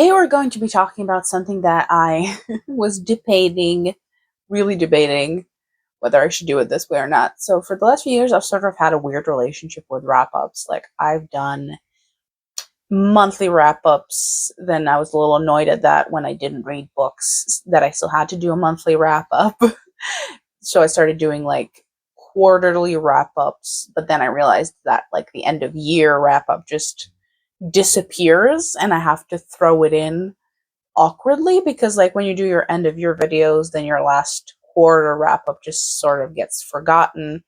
Today we're going to be talking about something that I was really debating whether I should do it this way or not. So for the last few years, I've sort of had a weird relationship with wrap-ups. Like, I've done monthly wrap-ups, then I was a little annoyed at that when I didn't read books, that I still had to do a monthly wrap-up. So I started doing, like, quarterly wrap-ups, but then I realized that, like, the end of year wrap-up just disappears and I have to throw it in awkwardly, because like when you do your end of year videos, then your last quarter wrap up just sort of gets forgotten.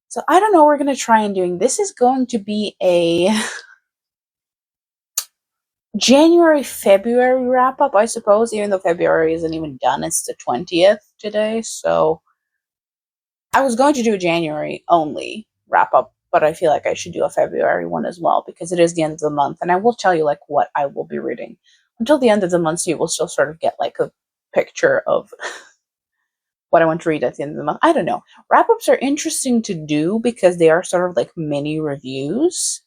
So I don't know, we're going to try and doing this. Is going to be a January February wrap up, I suppose, even though February isn't even done. It's the 20th today, so I was going to do a January only wrap up, but I feel like I should do a February one as well, because it is the end of the month, and I will tell you like what I will be reading until the end of the month, so you will still sort of get like a picture of what I want to read at the end of the month. I don't know. Wrap-ups are interesting to do because they are sort of like mini reviews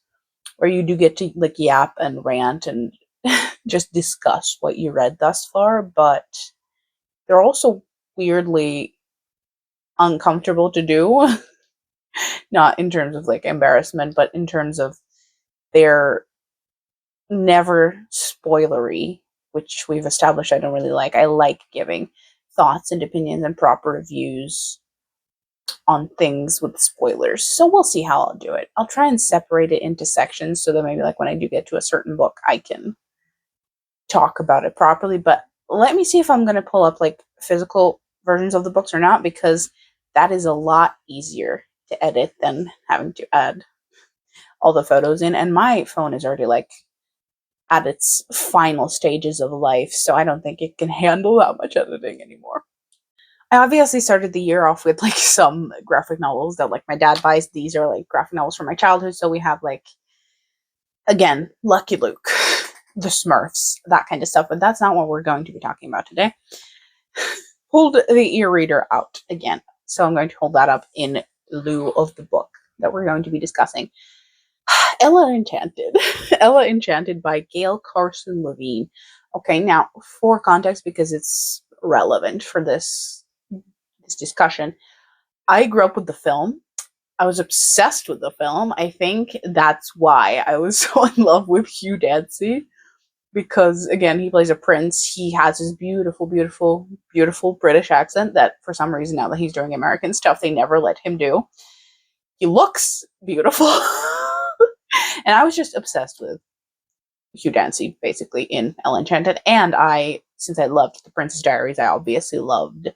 where you do get to like yap and rant and just discuss what you read thus far, but they're also weirdly uncomfortable to do. Not in terms of like embarrassment, but in terms of they're never spoilery, which we've established I don't really like. I like giving thoughts and opinions and proper reviews on things with spoilers. So we'll see how I'll do it. I'll try and separate it into sections so that maybe like when I do get to a certain book, I can talk about it properly. But let me see if I'm going to pull up like physical versions of the books or not, because that is a lot easier to edit than having to add all the photos in. And my phone is already like at its final stages of life, so I don't think it can handle that much editing anymore. I obviously started the year off with like some graphic novels that like my dad buys. These are like graphic novels from my childhood, so we have like, again, Lucky Luke, the Smurfs, that kind of stuff, but that's not what we're going to be talking about today. Hold the e-reader out again, so I'm going to hold that up in lieu of the book that we're going to be discussing. Ella Enchanted. Ella Enchanted by Gail Carson Levine. Okay, now for context, because it's relevant for this discussion, I grew up with the film. I was obsessed with the film. I think that's why I was so in love with Hugh Dancy, because again, he plays a prince. He has his beautiful, beautiful, beautiful British accent that for some reason now that he's doing American stuff, they never let him do. He looks beautiful. And I was just obsessed with Hugh Dancy, basically, in Ella Enchanted. And since I loved The Princess Diaries, I obviously loved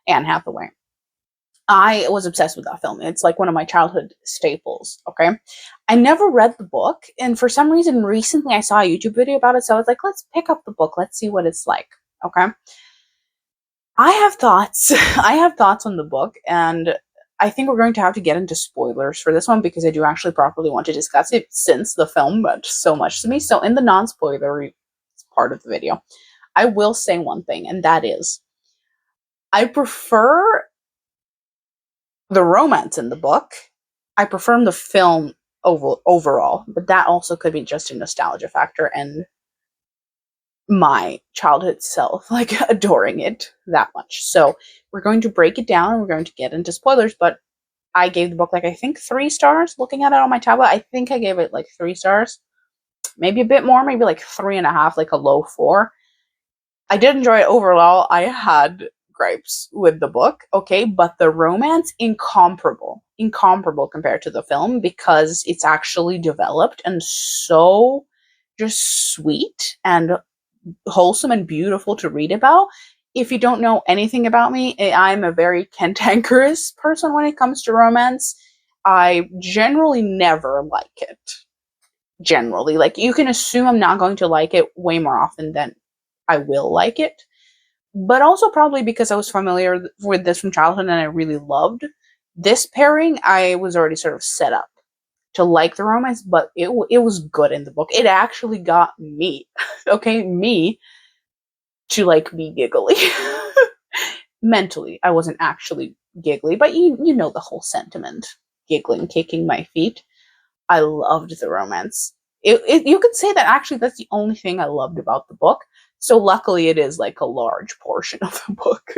Anne Hathaway. I was obsessed with that film. It's like one of my childhood staples, okay? I never read the book, and for some reason, recently I saw a YouTube video about it, so I was like, let's pick up the book, let's see what it's like, okay? I have thoughts. I have thoughts on the book, and I think we're going to have to get into spoilers for this one, because I do actually properly want to discuss it, since the film meant so much to me. So in the non-spoilery part of the video, I will say one thing, and that is, I prefer the romance in the book. I prefer the film overall, but that also could be just a nostalgia factor and my childhood self like adoring it that much. So we're going to break it down and we're going to get into spoilers, but I gave the book like I think 3 stars. Looking at it on my tablet, I think I gave it like 3 stars, maybe a bit more, maybe like 3.5, like a low 4. I did enjoy it overall. I had gripes with the book, okay, but the romance, incomparable compared to the film, because it's actually developed and so just sweet and wholesome and beautiful to read about. If you don't know anything about me, I'm a very cantankerous person when it comes to romance. I generally never like it. Generally, like, you can assume I'm not going to like it way more often than I will like it. But also probably because I was familiar with this from childhood and I really loved this pairing, I was already sort of set up to like the romance, but it was good in the book. It actually got me, okay, me, to like be giggly. Mentally, I wasn't actually giggly, but you know the whole sentiment. Giggling, kicking my feet. I loved the romance. You could say that actually that's the only thing I loved about the book. So luckily it is like a large portion of the book.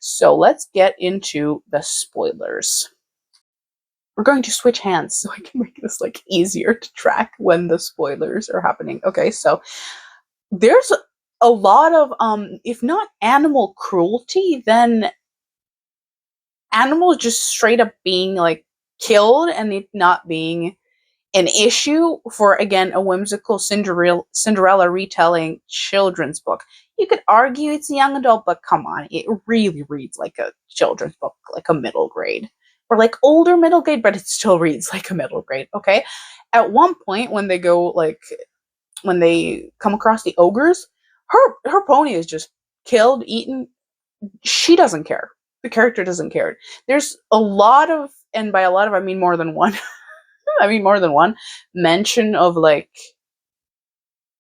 So let's get into the spoilers. We're going to switch hands so I can make this like easier to track when the spoilers are happening. Okay, so there's a lot of if not animal cruelty, then animals just straight up being like killed and it not being an issue for, again, a whimsical Cinderella retelling children's book. You could argue it's a young adult, but come on, it really reads like a children's book, like a middle grade. Or like older middle grade, but it still reads like a middle grade, okay? At one point, when they go, like, when they come across the ogres, her pony is just killed, eaten. She doesn't care. The character doesn't care. There's a lot of, and by a lot of I mean more than one, I mean more than one mention of like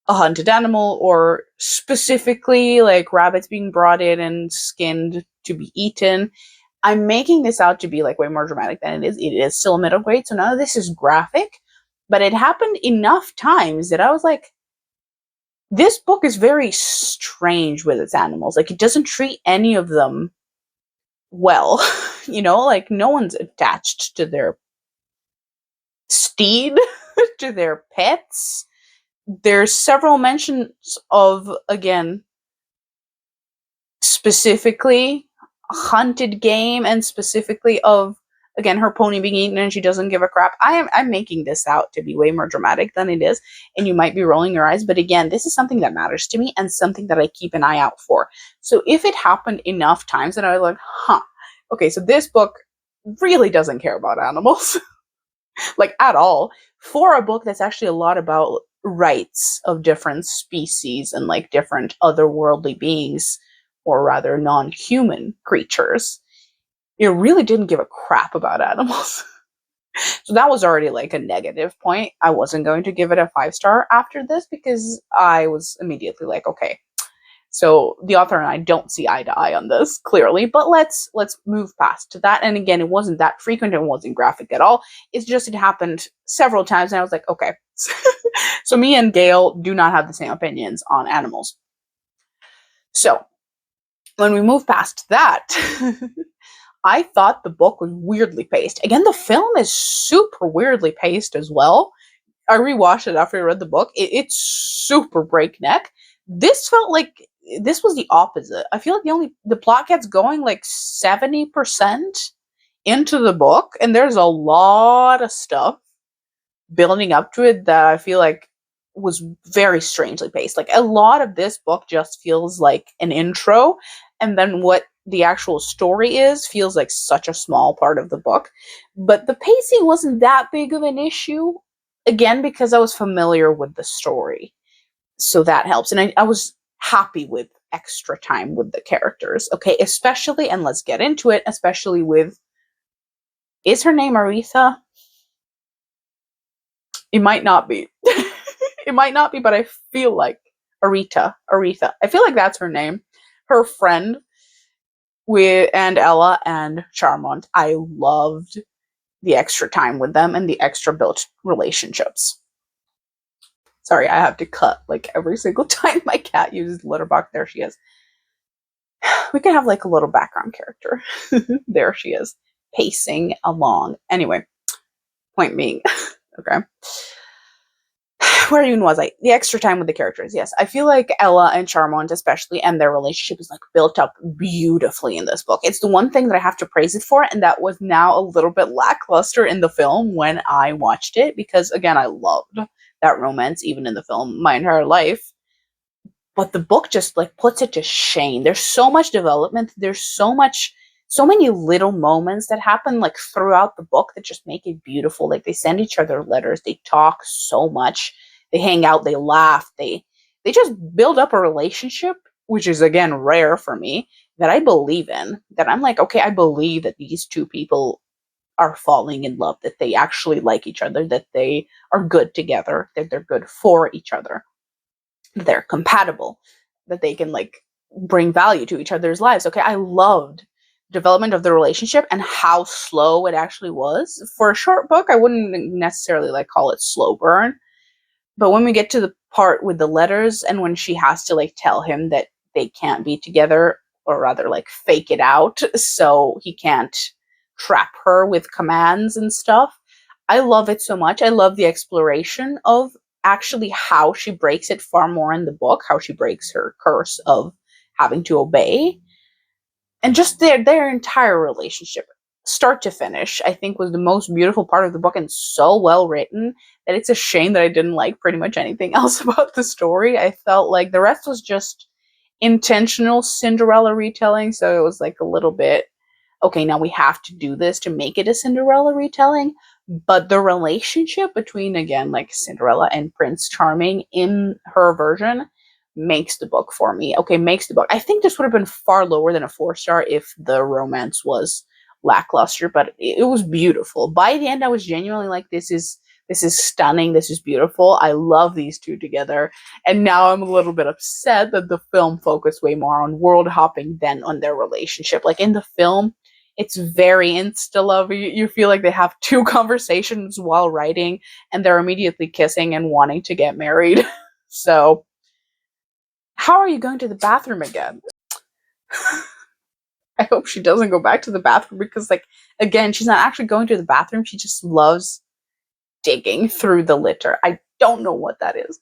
a hunted animal, or specifically like rabbits being brought in and skinned to be eaten. I'm making this out to be like way more dramatic than it is. It is still a middle grade, so none of this is graphic, but it happened enough times that I was like, this book is very strange with its animals. Like, it doesn't treat any of them well. You know, like, no one's attached to their steed, to their pets. There's several mentions of, again, specifically hunted game, and specifically of, again, her pony being eaten and she doesn't give a crap. I'm making this out to be way more dramatic than it is, and you might be rolling your eyes, but again, this is something that matters to me and something that I keep an eye out for. So if it happened enough times that I was like, okay, so this book really doesn't care about animals. Like, at all, for a book that's actually a lot about rights of different species and like different otherworldly beings, or rather non-human creatures. It really didn't give a crap about animals. So that was already like a negative point. I wasn't going to give it a 5-star after this because I was immediately like, okay, so the author and I don't see eye to eye on this, clearly, but let's move past to that. And again, it wasn't that frequent, it wasn't graphic at all. It's just it happened several times and I was like, okay. So me and Gail do not have the same opinions on animals. So when we move past that, I thought the book was weirdly paced. Again, the film is super weirdly paced as well. I rewatched it after I read the book. It's super breakneck. This felt like this was the opposite. I feel like the plot gets going like 70% into the book, and there's a lot of stuff building up to it that I feel like was very strangely paced. Like, a lot of this book just feels like an intro, and then what the actual story is feels like such a small part of the book. But the pacing wasn't that big of an issue, again, because I was familiar with the story. So that helps. And I was happy with extra time with the characters. Okay, especially, and let's get into it, especially with, is her name Aretha? It might not be. It might not be, but I feel like Aretha. I feel like that's her name. Her friend and Ella and Charmant. I loved the extra time with them and the extra built relationships. Sorry, I have to cut like every single time my cat uses the litter box. There she is. We can have like a little background character. There she is, pacing along. Anyway, point being, okay. Where even was I? The extra time with the characters. Yes, I feel like Ella and Charmant, especially, and their relationship is like built up beautifully in this book. It's the one thing that I have to praise it for, and that was now a little bit lackluster in the film when I watched it, because again, I loved that romance even in the film my entire life. But the book just like puts it to shame. There's so much development. There's so many little moments that happen like throughout the book that just make it beautiful. Like, they send each other letters. They talk so much. They hang out. They laugh. They just build up a relationship, which is, again, rare for me, that I believe in. That I'm like, okay, I believe that these two people are falling in love, that they actually like each other, that they are good together, that they're good for each other, that they're compatible, that they can like bring value to each other's lives. Okay, I loved development of the relationship and how slow it actually was. For a short book, I wouldn't necessarily like call it slow burn, But when we get to the part with the letters and when she has to like tell him that they can't be together, or rather like fake it out so he can't trap her with commands and stuff, I love it so much. I love the exploration of actually how she breaks it far more in the book, how she breaks her curse of having to obey. And just their entire relationship, start to finish, I think was the most beautiful part of the book, and so well written that it's a shame that I didn't like pretty much anything else about the story. I felt like the rest was just intentional Cinderella retelling, so it was like a little bit, okay, now we have to do this to make it a Cinderella retelling. But the relationship between, again, like Cinderella and Prince Charming in her version makes the book for me. Okay, makes the book. I think this would have been far lower than a 4-star if the romance was lackluster, but it was beautiful. By the end, I was genuinely like, this is stunning. This is beautiful. I love these two together. And now I'm a little bit upset that the film focused way more on world hopping than on their relationship. Like in the film, it's very insta love. You feel like they have two conversations while writing, and they're immediately kissing and wanting to get married. So, how are you going to the bathroom again? I hope she doesn't go back to the bathroom because, like, again, she's not actually going to the bathroom. She just loves digging through the litter. I don't know what that is.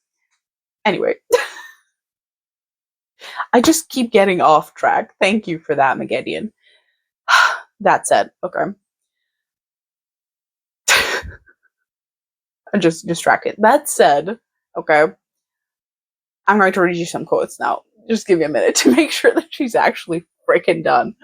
Anyway, I just keep getting off track. Thank you for that, Moghedien. That said, okay. I'm just distracted. That said, okay, I'm going to read you some quotes now. Just give me a minute to make sure that she's actually freaking done.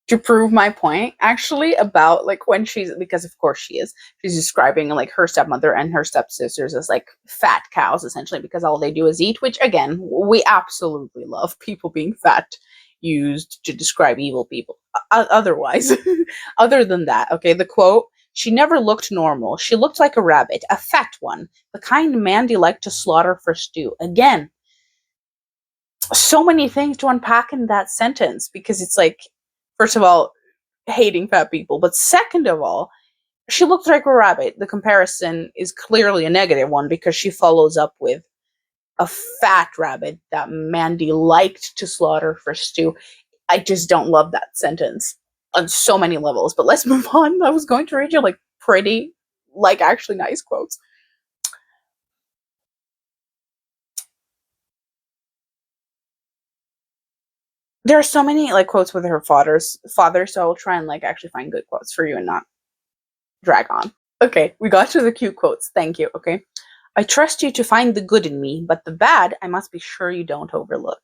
To prove my point, actually, about like when she's, because of course she's describing like her stepmother and her stepsisters as like fat cows, essentially, because all they do is eat, which again, we absolutely love people being fat used to describe evil people. Otherwise, other than that, okay, the quote, she never looked normal. She looked like a rabbit, a fat one, the kind Mandy liked to slaughter for stew. Again, so many things to unpack in that sentence, because it's like, first of all, hating fat people, but second of all, she looked like a rabbit. The comparison is clearly a negative one because she follows up with a fat rabbit that Mandy liked to slaughter for stew. I just don't love that sentence on so many levels, but let's move on. I was going to read you like pretty, like actually nice quotes. There are so many like quotes with her father, so I'll try and like actually find good quotes for you and not drag on. Okay, we got to the cute quotes. Thank you. Okay. I trust you to find the good in me, but the bad I must be sure you don't overlook.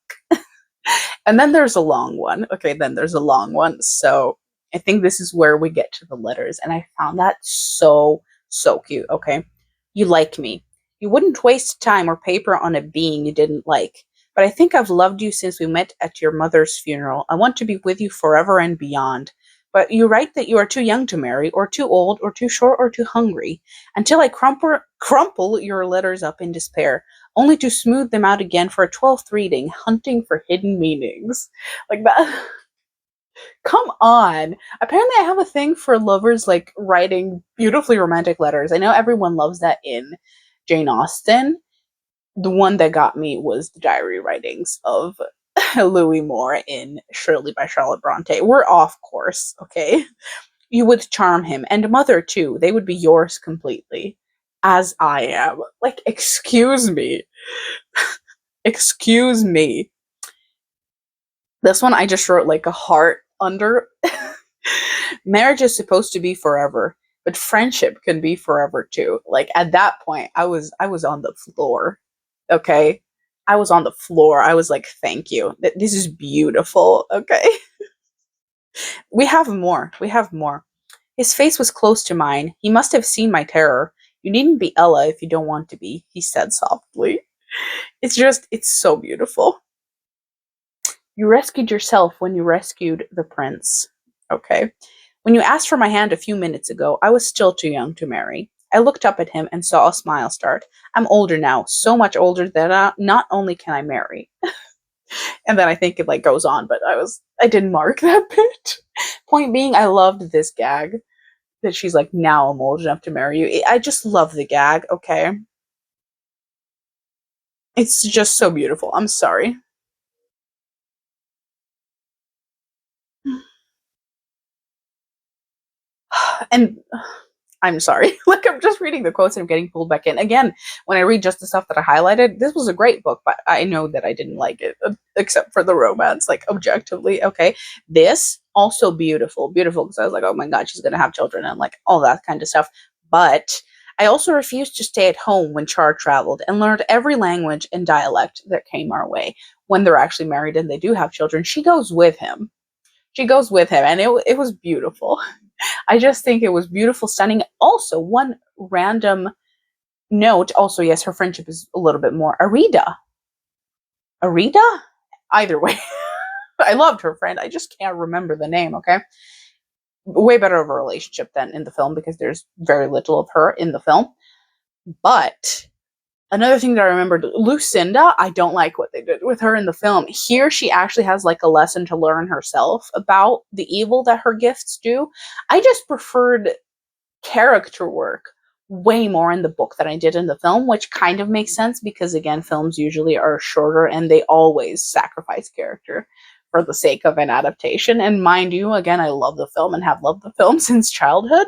And then there's a long one. Okay, then there's a long one. So I think this is where we get to the letters, and I found that so, so cute. Okay. You like me. You wouldn't waste time or paper on a being you didn't like. But I think I've loved you since we met at your mother's funeral. I want to be with you forever and beyond. But you write that you are too young to marry, or too old, or too short, or too hungry, until I crumple your letters up in despair, only to smooth them out again for a 12th reading, hunting for hidden meanings. Like that. Come on. Apparently, I have a thing for lovers like writing beautifully romantic letters. I know everyone loves that in Jane Austen. The one that got me was the diary writings of Louis Moore in Shirley by Charlotte Bronte. We're off course, okay? You would charm him, and mother too. They would be yours completely, as I am. Like, excuse me. Excuse me. This one I just wrote like a heart under. Marriage is supposed to be forever, but friendship can be forever too. Like at that point, I was on the floor. Okay? I was on the floor. I was like, thank you. This is beautiful. Okay? We have more. We have more. His face was close to mine. He must have seen my terror. You needn't be Ella if you don't want to be, he said softly. It's so beautiful. You rescued yourself when you rescued the prince. Okay. When you asked for my hand a few minutes ago, I was still too young to marry. I looked up at him and saw a smile start. I'm older now, so much older that not only can I marry. And then I think it like goes on, but I didn't mark that bit. Point being, I loved this gag. that she's like, now I'm old enough to marry you. I just love the gag, okay? It's just so beautiful. I'm sorry. And I'm sorry. Like, I'm just reading the quotes and I'm getting pulled back in. Again, when I read just the stuff that I highlighted, this was a great book, but I know that I didn't like it, except for the romance, like, objectively. Okay. This, also beautiful. Beautiful, because I was like, oh my God, she's going to have children and, like, all that kind of stuff. But I also refused to stay at home when Char traveled and learned every language and dialect that came our way. When they're actually married and they do have children, she goes with him. She goes with him, and it was beautiful. I just think it was beautiful, stunning. Also, one random note. Also, yes, her friendship is a little bit more Arida. Arida? Either way. I loved her friend. I just can't remember the name, okay? Way better of a relationship than in the film because there's very little of her in the film. But another thing that I remembered, Lucinda, I don't like what they did with her in the film. Here, she actually has like a lesson to learn herself about the evil that her gifts do. I just preferred character work way more in the book than I did in the film, which kind of makes sense because, again, films usually are shorter and they always sacrifice character for the sake of an adaptation. And mind you, again, I love the film and have loved the film since childhood,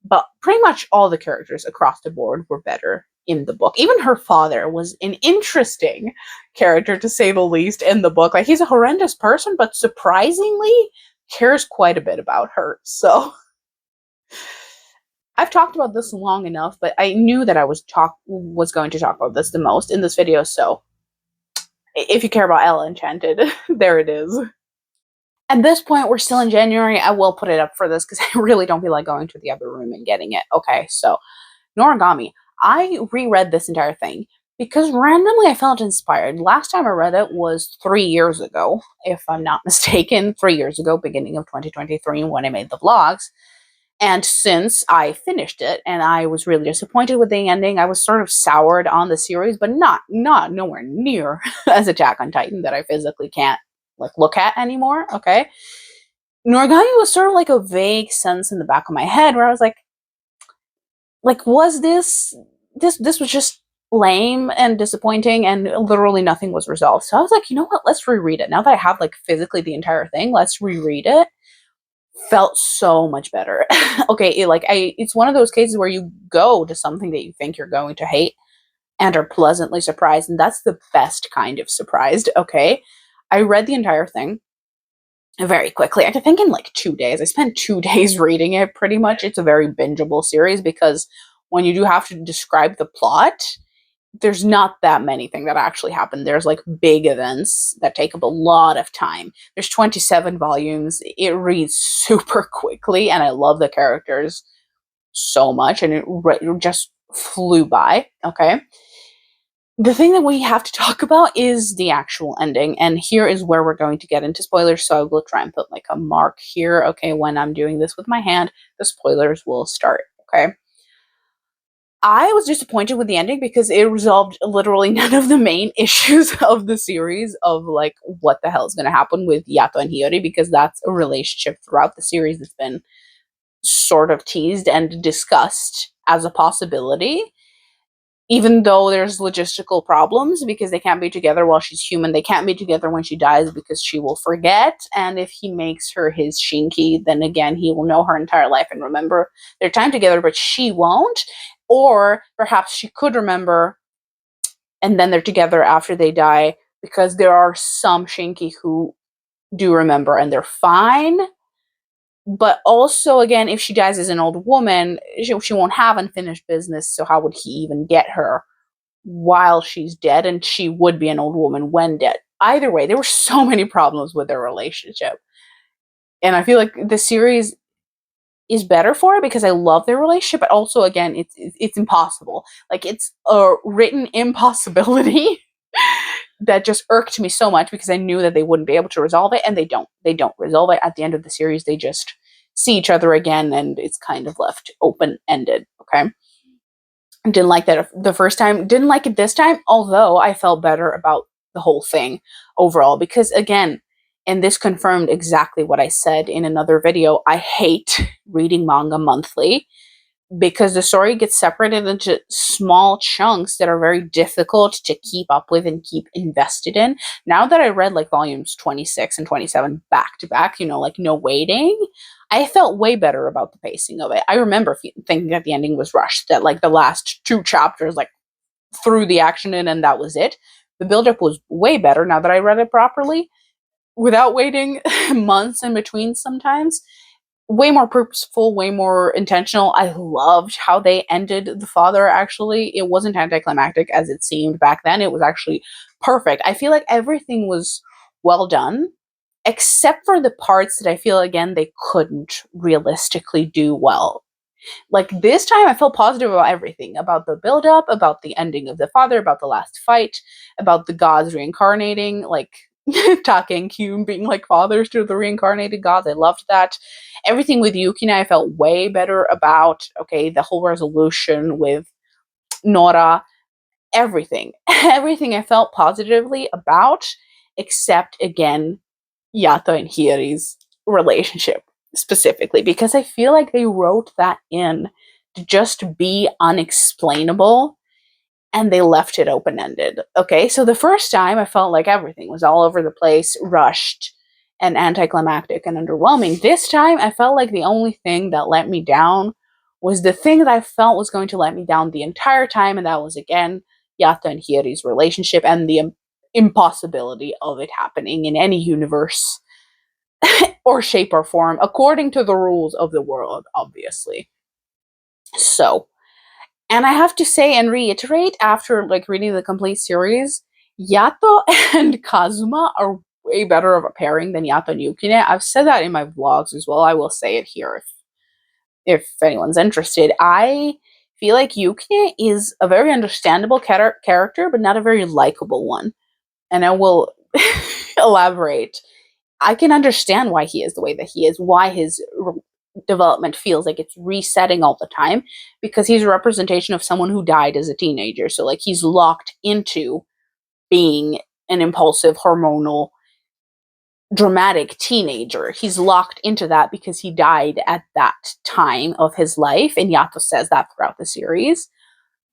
but pretty much all the characters across the board were better in the book. Even her father was an interesting character, to say the least, in the book. Like, he's a horrendous person, but surprisingly cares quite a bit about her. So I've talked about this long enough, but I knew that I was going to talk about this the most in this video, so if you care about Ella Enchanted, there it is. At this point, we're still in January. I will put it up for this because I really don't feel like going to the other room and getting it. Okay, so Noragami. I reread this entire thing because randomly I felt inspired. Last time I read it was 3 years ago, if I'm not mistaken. 3 years ago, beginning of 2023, when I made the vlogs. And since I finished it and I was really disappointed with the ending, I was sort of soured on the series, but not nowhere near as Attack on Titan that I physically can't like look at anymore. Okay. Noragami was sort of like a vague sense in the back of my head where I was like, was this was just lame and disappointing and literally nothing was resolved. So I was like, you know what? Let's reread it. Now that I have like physically the entire thing, let's reread it. Felt so much better. Okay, it's one of those cases where you go to something that you think you're going to hate and are pleasantly surprised, and that's the best kind of surprised. Okay, I read the entire thing very quickly. I think in like 2 days. I spent 2 days reading it. Pretty much, it's a very bingeable series because when you do have to describe the plot, there's not that many things that actually happen. There's like big events that take up a lot of time. There's 27 volumes. It reads super quickly, and I love the characters so much, and it just flew by. Okay. The thing that we have to talk about is the actual ending, and here is where we're going to get into spoilers, so I will try and put like a mark here. Okay, when I'm doing this with my hand, the spoilers will start. Okay. I was disappointed with the ending because it resolved literally none of the main issues of the series of like what the hell is going to happen with Yato and Hiyori, because that's a relationship throughout the series that's been sort of teased and discussed as a possibility, even though there's logistical problems because they can't be together while she's human. They can't be together when she dies because she will forget, and if he makes her his shinki, then again he will know her entire life and remember their time together, but she won't. Or perhaps she could remember and then they're together after they die, because there are some shinki who do remember and they're fine. But also, again, if she dies as an old woman, she won't have unfinished business, so how would he even get her while she's dead? And she would be an old woman when dead. Either way, there were so many problems with their relationship. And I feel like the series is better for it because I love their relationship, but also, again, it's impossible. Like, it's a written impossibility that just irked me so much because I knew that they wouldn't be able to resolve it, and they don't resolve it. At the end of the series, they just see each other again, and it's kind of left open-ended. Okay. Didn't like that the first time, didn't like it this time, although I felt better about the whole thing overall because, again, And this confirmed exactly what I said in another video. I hate reading manga monthly because the story gets separated into small chunks that are very difficult to keep up with and keep invested in. Now that I read like volumes 26 and 27 back to back, like no waiting, I felt way better about the pacing of it. I remember thinking that the ending was rushed, that like the last two chapters like threw the action in and that was it. The buildup was way better now that I read it properly without waiting months in between sometimes. Way more purposeful, way more intentional. I loved how they ended the father, actually. It wasn't anticlimactic as it seemed back then. It was actually perfect. I feel like everything was well done, except for the parts that I feel, again, they couldn't realistically do well. Like this time, I felt positive about everything, about the build up, about the ending of the father, about the last fight, about the gods reincarnating, like Take and Kyun being like fathers to the reincarnated gods. I loved that. Everything with Yukina, I felt way better about. Okay, the whole resolution with Nora, everything, everything I felt positively about, except again Yato and Hiyori's relationship specifically, because I feel like they wrote that in to just be unexplainable and they left it open ended. Okay, so the first time I felt like everything was all over the place, rushed, and anticlimactic and underwhelming. This time I felt like the only thing that let me down was the thing that I felt was going to let me down the entire time, and that was again Yato and Hiyori's relationship and the impossibility of it happening in any universe or shape or form according to the rules of the world, obviously. So, and I have to say and reiterate after like reading the complete series, Yato and Kazuma are way better of a pairing than Yato and Yukine. I've said that in my vlogs as well. I will say it here if anyone's interested. I feel like Yukine is a very understandable character, but not a very likable one. And I will elaborate. I can understand why he is the way that he is, why his development feels like it's resetting all the time, because he's a representation of someone who died as a teenager. So, like, he's locked into being an impulsive, hormonal, dramatic teenager. He's locked into that because he died at that time of his life, and Yato says that throughout the series.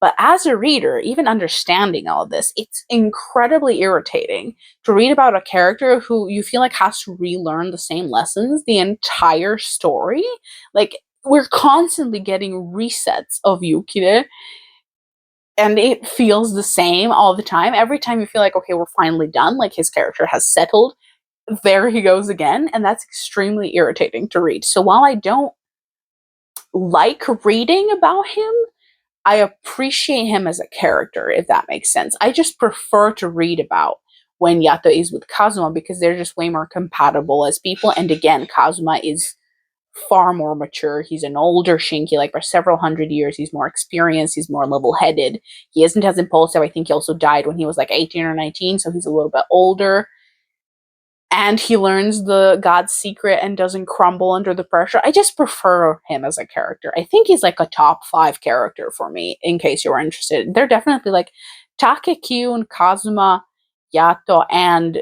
But as a reader, even understanding all of this, it's incredibly irritating to read about a character who you feel like has to relearn the same lessons the entire story. Like, we're constantly getting resets of Yukine, and it feels the same all the time. Every time you feel like, okay, we're finally done, like his character has settled, there he goes again, and that's extremely irritating to read. So while I don't like reading about him, I appreciate him as a character, if that makes sense. I just prefer to read about when Yato is with Kazuma because they're just way more compatible as people. And again, Kazuma is far more mature. He's an older Shinki, like by several hundred years. He's more experienced. He's more level-headed. He isn't as impulsive. I think he also died when he was like 18 or 19, so he's a little bit older. And he learns the God's secret and doesn't crumble under the pressure. I just prefer him as a character. I think he's like a top 5 character for me, in case you're interested. They're definitely like Takekyun, Kazuma, Yato, and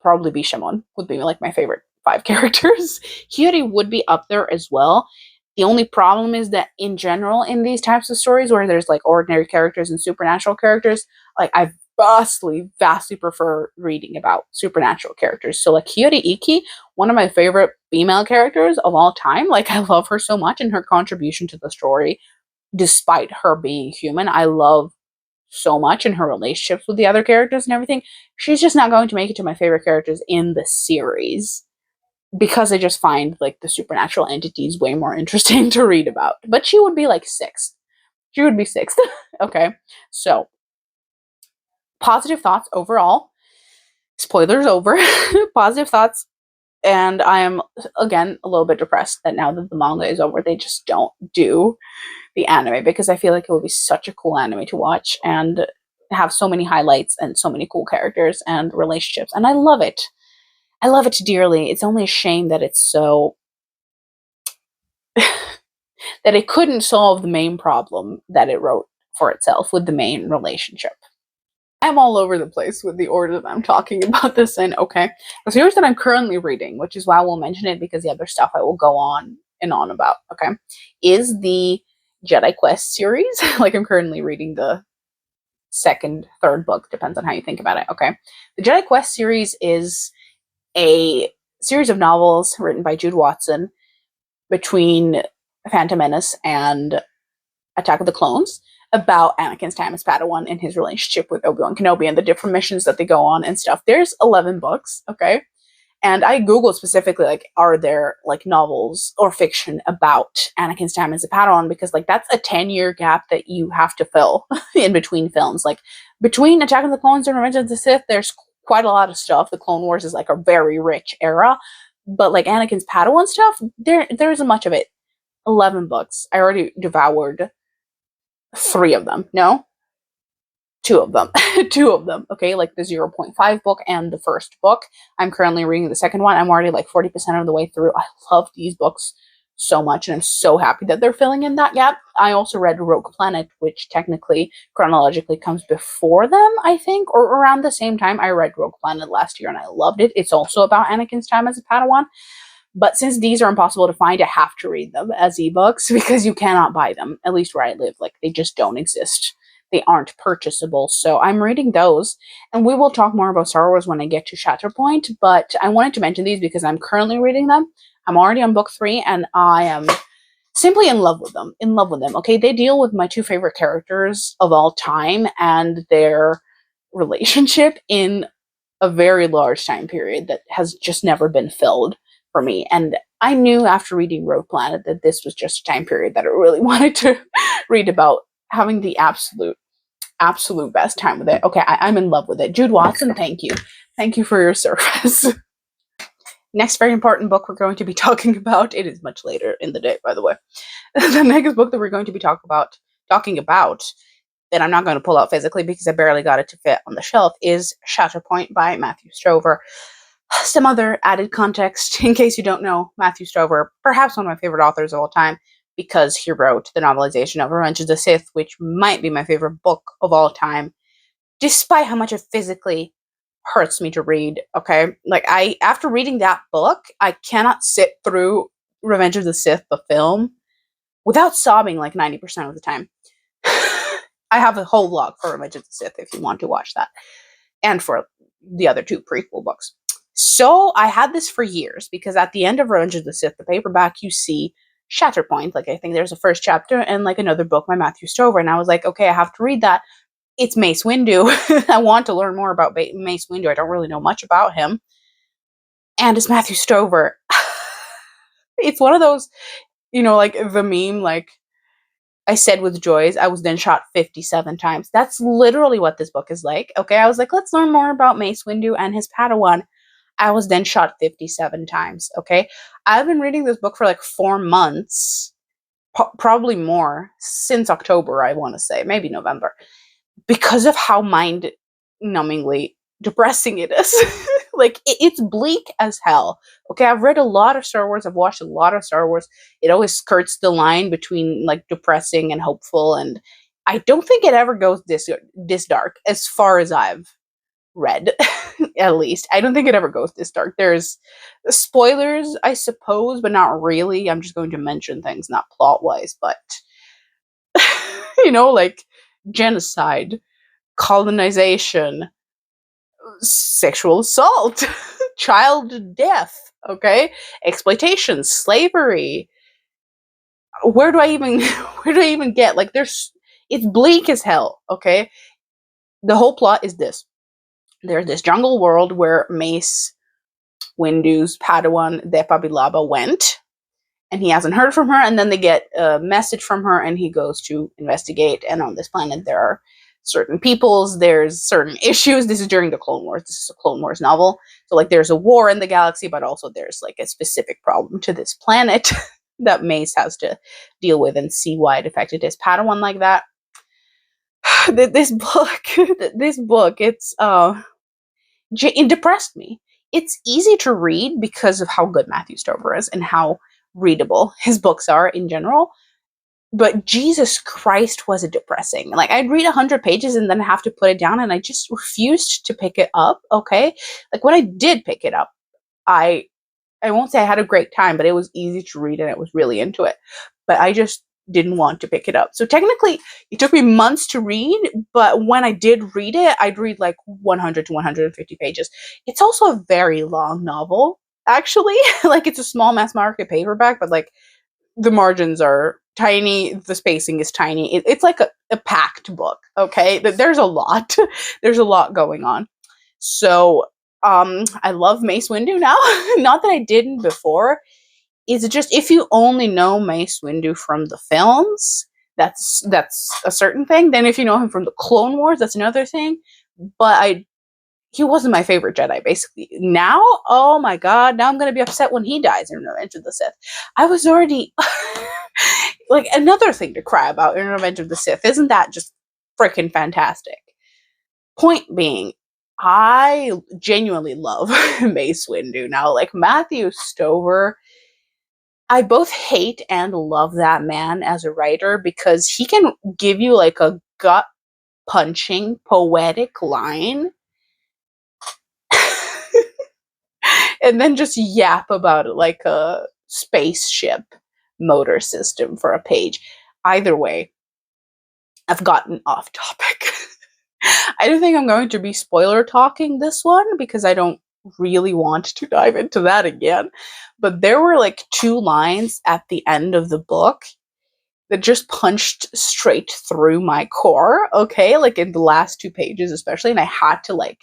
probably Bishamon would be like my favorite 5 characters. Hiyori would be up there as well. The only problem is that in general, in these types of stories where there's like ordinary characters and supernatural characters, like I vastly prefer reading about supernatural characters. So like Hiyori Iki, one of my favorite female characters of all time. Like I love her so much and her contribution to the story, despite her being human, I love so much in her relationships with the other characters and everything. She's just not going to make it to my favorite characters in the series because I just find like the supernatural entities way more interesting to read about. But she would be like 6th. She would be 6th. Okay. So positive thoughts overall. Spoilers over. Positive thoughts. And I am, again, a little bit depressed that now that the manga is over, they just don't do the anime because I feel like it would be such a cool anime to watch and have so many highlights and so many cool characters and relationships. And I love it. I love it dearly. It's only a shame that it's so that it couldn't solve the main problem that it wrote for itself with the main relationship. I'm all over the place with the order that I'm talking about this in. Okay, the series that I'm currently reading, which is why I will mention it because the other stuff I will go on and on about, okay, is the Jedi Quest series. Like, I'm currently reading the second, third book, depends on how you think about it, okay? The Jedi Quest series is a series of novels written by Jude Watson between Phantom Menace and Attack of the Clones about Anakin's time as Padawan and his relationship with Obi-Wan Kenobi and the different missions that they go on and stuff. There's 11 books, okay? And I Googled specifically, like, are there, like, novels or fiction about Anakin's time as a Padawan? Because, like, that's a 10-year gap that you have to fill in between films. Like, between Attack of the Clones and Revenge of the Sith, there's quite a lot of stuff. The Clone Wars is, like, a very rich era. But, like, Anakin's Padawan stuff, there isn't much of it. 11 books. I already devoured 3 of them. No? 2 of them. 2 of them. Okay, like the 0.5 book and the first book. I'm currently reading the second one. I'm already like 40% of the way through. I love these books so much, and I'm so happy that they're filling in that gap. I also read Rogue Planet, which technically, chronologically, comes before them, I think, or around the same time. I read Rogue Planet last year, and I loved it. It's also about Anakin's time as a Padawan. But since these are impossible to find, I have to read them as ebooks because you cannot buy them, at least where I live. Like, they just don't exist. They aren't purchasable. So I'm reading those, and we will talk more about Star Wars when I get to Shatterpoint, but I wanted to mention these because I'm currently reading them. I'm already on book 3, and I am simply in love with them. In love with them, okay? They deal with my 2 favorite characters of all time and their relationship in a very large time period that has just never been filled for me. And I knew after reading Rogue Planet that this was just a time period that I really wanted to read about, having the absolute best time with it. Okay, I'm in love with it. Jude Watson, thank you. Thank you for your service. Next very important book we're going to be talking about, it is much later in the day, by the way. The next book that we're going to be talking about, that I'm not going to pull out physically because I barely got it to fit on the shelf, is Shatterpoint by Matthew Stover. Some other added context, in case you don't know, Matthew Stover, perhaps one of my favorite authors of all time, because he wrote the novelization of Revenge of the Sith, which might be my favorite book of all time, despite how much it physically hurts me to read, okay? Like, after reading that book, I cannot sit through Revenge of the Sith, the film, without sobbing like 90% of the time. I have a whole vlog for Revenge of the Sith if you want to watch that, and for the other 2 prequel books. So I had this for years because at the end of Revenge of the Sith, the paperback, you see Shatterpoint. Like, I think there's a first chapter and like another book by Matthew Stover, and I was like, okay, I have to read that. It's Mace Windu. I want to learn more about Mace Windu. I don't really know much about him, and it's Matthew Stover. It's one of those, like the meme, like, I said with Joyce, I was then shot 57 times. That's literally what this book is like. Okay, I was like, let's learn more about Mace Windu and his Padawan. I was then shot 57 times, okay? I've been reading this book for like 4 months, probably more, since October, I want to say, maybe November, because of how mind-numbingly depressing it is. Like, it's bleak as hell, okay? I've read a lot of Star Wars, I've watched a lot of Star Wars. It always skirts the line between, like, depressing and hopeful, and I don't think it ever goes this dark, as far as I've read. At least I don't think it ever goes this dark. There's spoilers, I suppose, but not really. I'm just going to mention things, not plot wise, but like genocide, colonization, sexual assault, child death, okay, exploitation, slavery. Where do I even get, like, it's bleak as hell, okay? The whole plot is this: there's this jungle world where Mace Windu's Padawan Depa Bilaba went, and he hasn't heard from her, and then they get a message from her, and he goes to investigate, and on this planet there are certain peoples, there's certain issues. This is during the Clone Wars. This is a Clone Wars novel. So, like, there's a war in the galaxy, but also there's, like, a specific problem to this planet that Mace has to deal with and see why it affected his Padawan like that. This book, it depressed me. It's easy to read because of how good Matthew Stover is and how readable his books are in general. But Jesus Christ, was it depressing. Like, I'd read 100 pages and then have to put it down, and I just refused to pick it up, okay? Like, when I did pick it up, I I won't say I had a great time, but it was easy to read and I was really into it. But I just didn't want to pick it up. So technically, it took me months to read, but when I did read it, I'd read like 100 to 150 pages. It's also a very long novel, actually. Like, it's a small mass market paperback, but like the margins are tiny, the spacing is tiny. It's like a packed book, okay? There's a lot. There's a lot going on. So, I love Mace Windu now. Not that I didn't before. It's just, if you only know Mace Windu from the films, that's a certain thing. Then if you know him from the Clone Wars, that's another thing. But he wasn't my favorite Jedi, basically. Now, oh my god, now I'm gonna be upset when he dies in Revenge of the Sith. I was already like, another thing to cry about in Revenge of the Sith. Isn't that just freaking fantastic? Point being, I genuinely love Mace Windu now. Like, Matthew Stover, I both hate and love that man as a writer because he can give you like a gut punching poetic line and then just yap about it like a spaceship motor system for a page. Either way, I've gotten off topic. I don't think I'm going to be spoiler talking this one because I don't really want to dive into that again. But there were like two lines at the end of the book that just punched straight through my core, okay? Like, in the last two pages, especially, and I had to like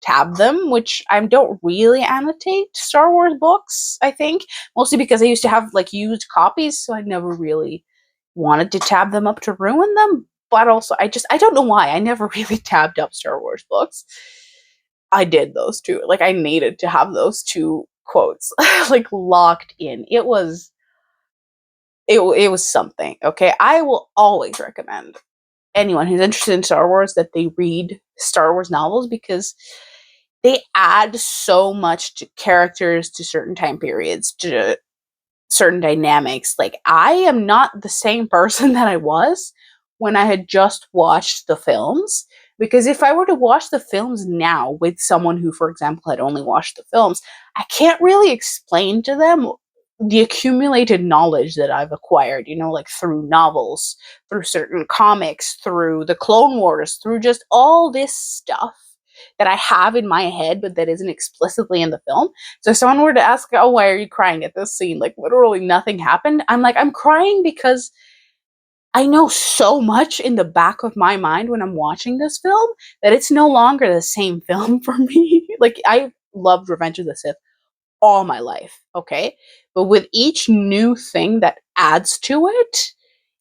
tab them, which I don't really annotate Star Wars books, I think, mostly because I used to have like used copies, so I never really wanted to tab them up to ruin them. But also, I don't know why I never really tabbed up Star Wars books. I did those two. Like, I needed to have those two quotes like locked in. It was something. Okay, I will always recommend anyone who's interested in Star Wars that they read Star Wars novels because they add so much to characters, to certain time periods, to certain dynamics. Like, I am not the same person that I was when I had just watched the films. Because if I were to watch the films now with someone who, for example, had only watched the films, I can't really explain to them the accumulated knowledge that I've acquired, like through novels, through certain comics, through the Clone Wars, through just all this stuff that I have in my head, but that isn't explicitly in the film. So if someone were to ask, oh, why are you crying at this scene? Like, literally nothing happened. I'm like, I'm crying because I know so much in the back of my mind when I'm watching this film that it's no longer the same film for me. Like, I loved Revenge of the Sith all my life, okay? But with each new thing that adds to it,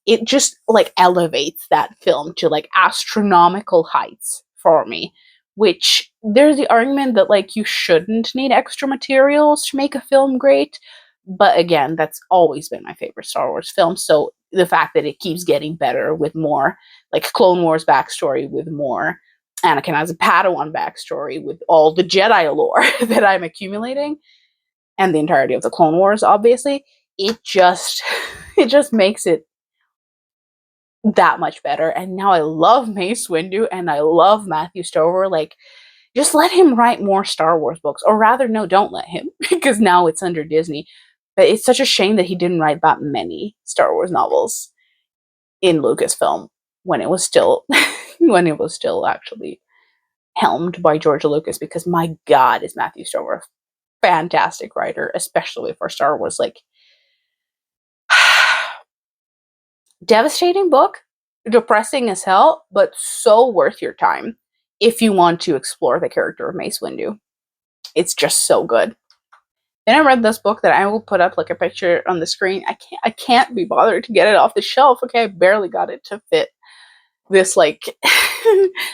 it just like elevates that film to like astronomical heights for me. Which, there's the argument that like you shouldn't need extra materials to make a film great, but again, that's always been my favorite Star Wars film. So the fact that it keeps getting better with more like Clone Wars backstory, with more Anakin as a Padawan backstory, with all the Jedi lore that I'm accumulating, and the entirety of the Clone Wars, obviously, it just it just makes it that much better. And now I love Mace Windu and I love Matthew Stover. Like, just let him write more Star Wars books, or rather, no, don't let him, because now it's under Disney. But it's such a shame that he didn't write that many Star Wars novels in Lucasfilm when it was still when it was still actually helmed by George Lucas. Because my God, is Matthew Stover a fantastic writer, especially for Star Wars. Like, devastating book, depressing as hell, but so worth your time if you want to explore the character of Mace Windu. It's just so good. Then I read this book that I will put up like a picture on the screen. I can't be bothered to get it off the shelf. Okay, I barely got it to fit this like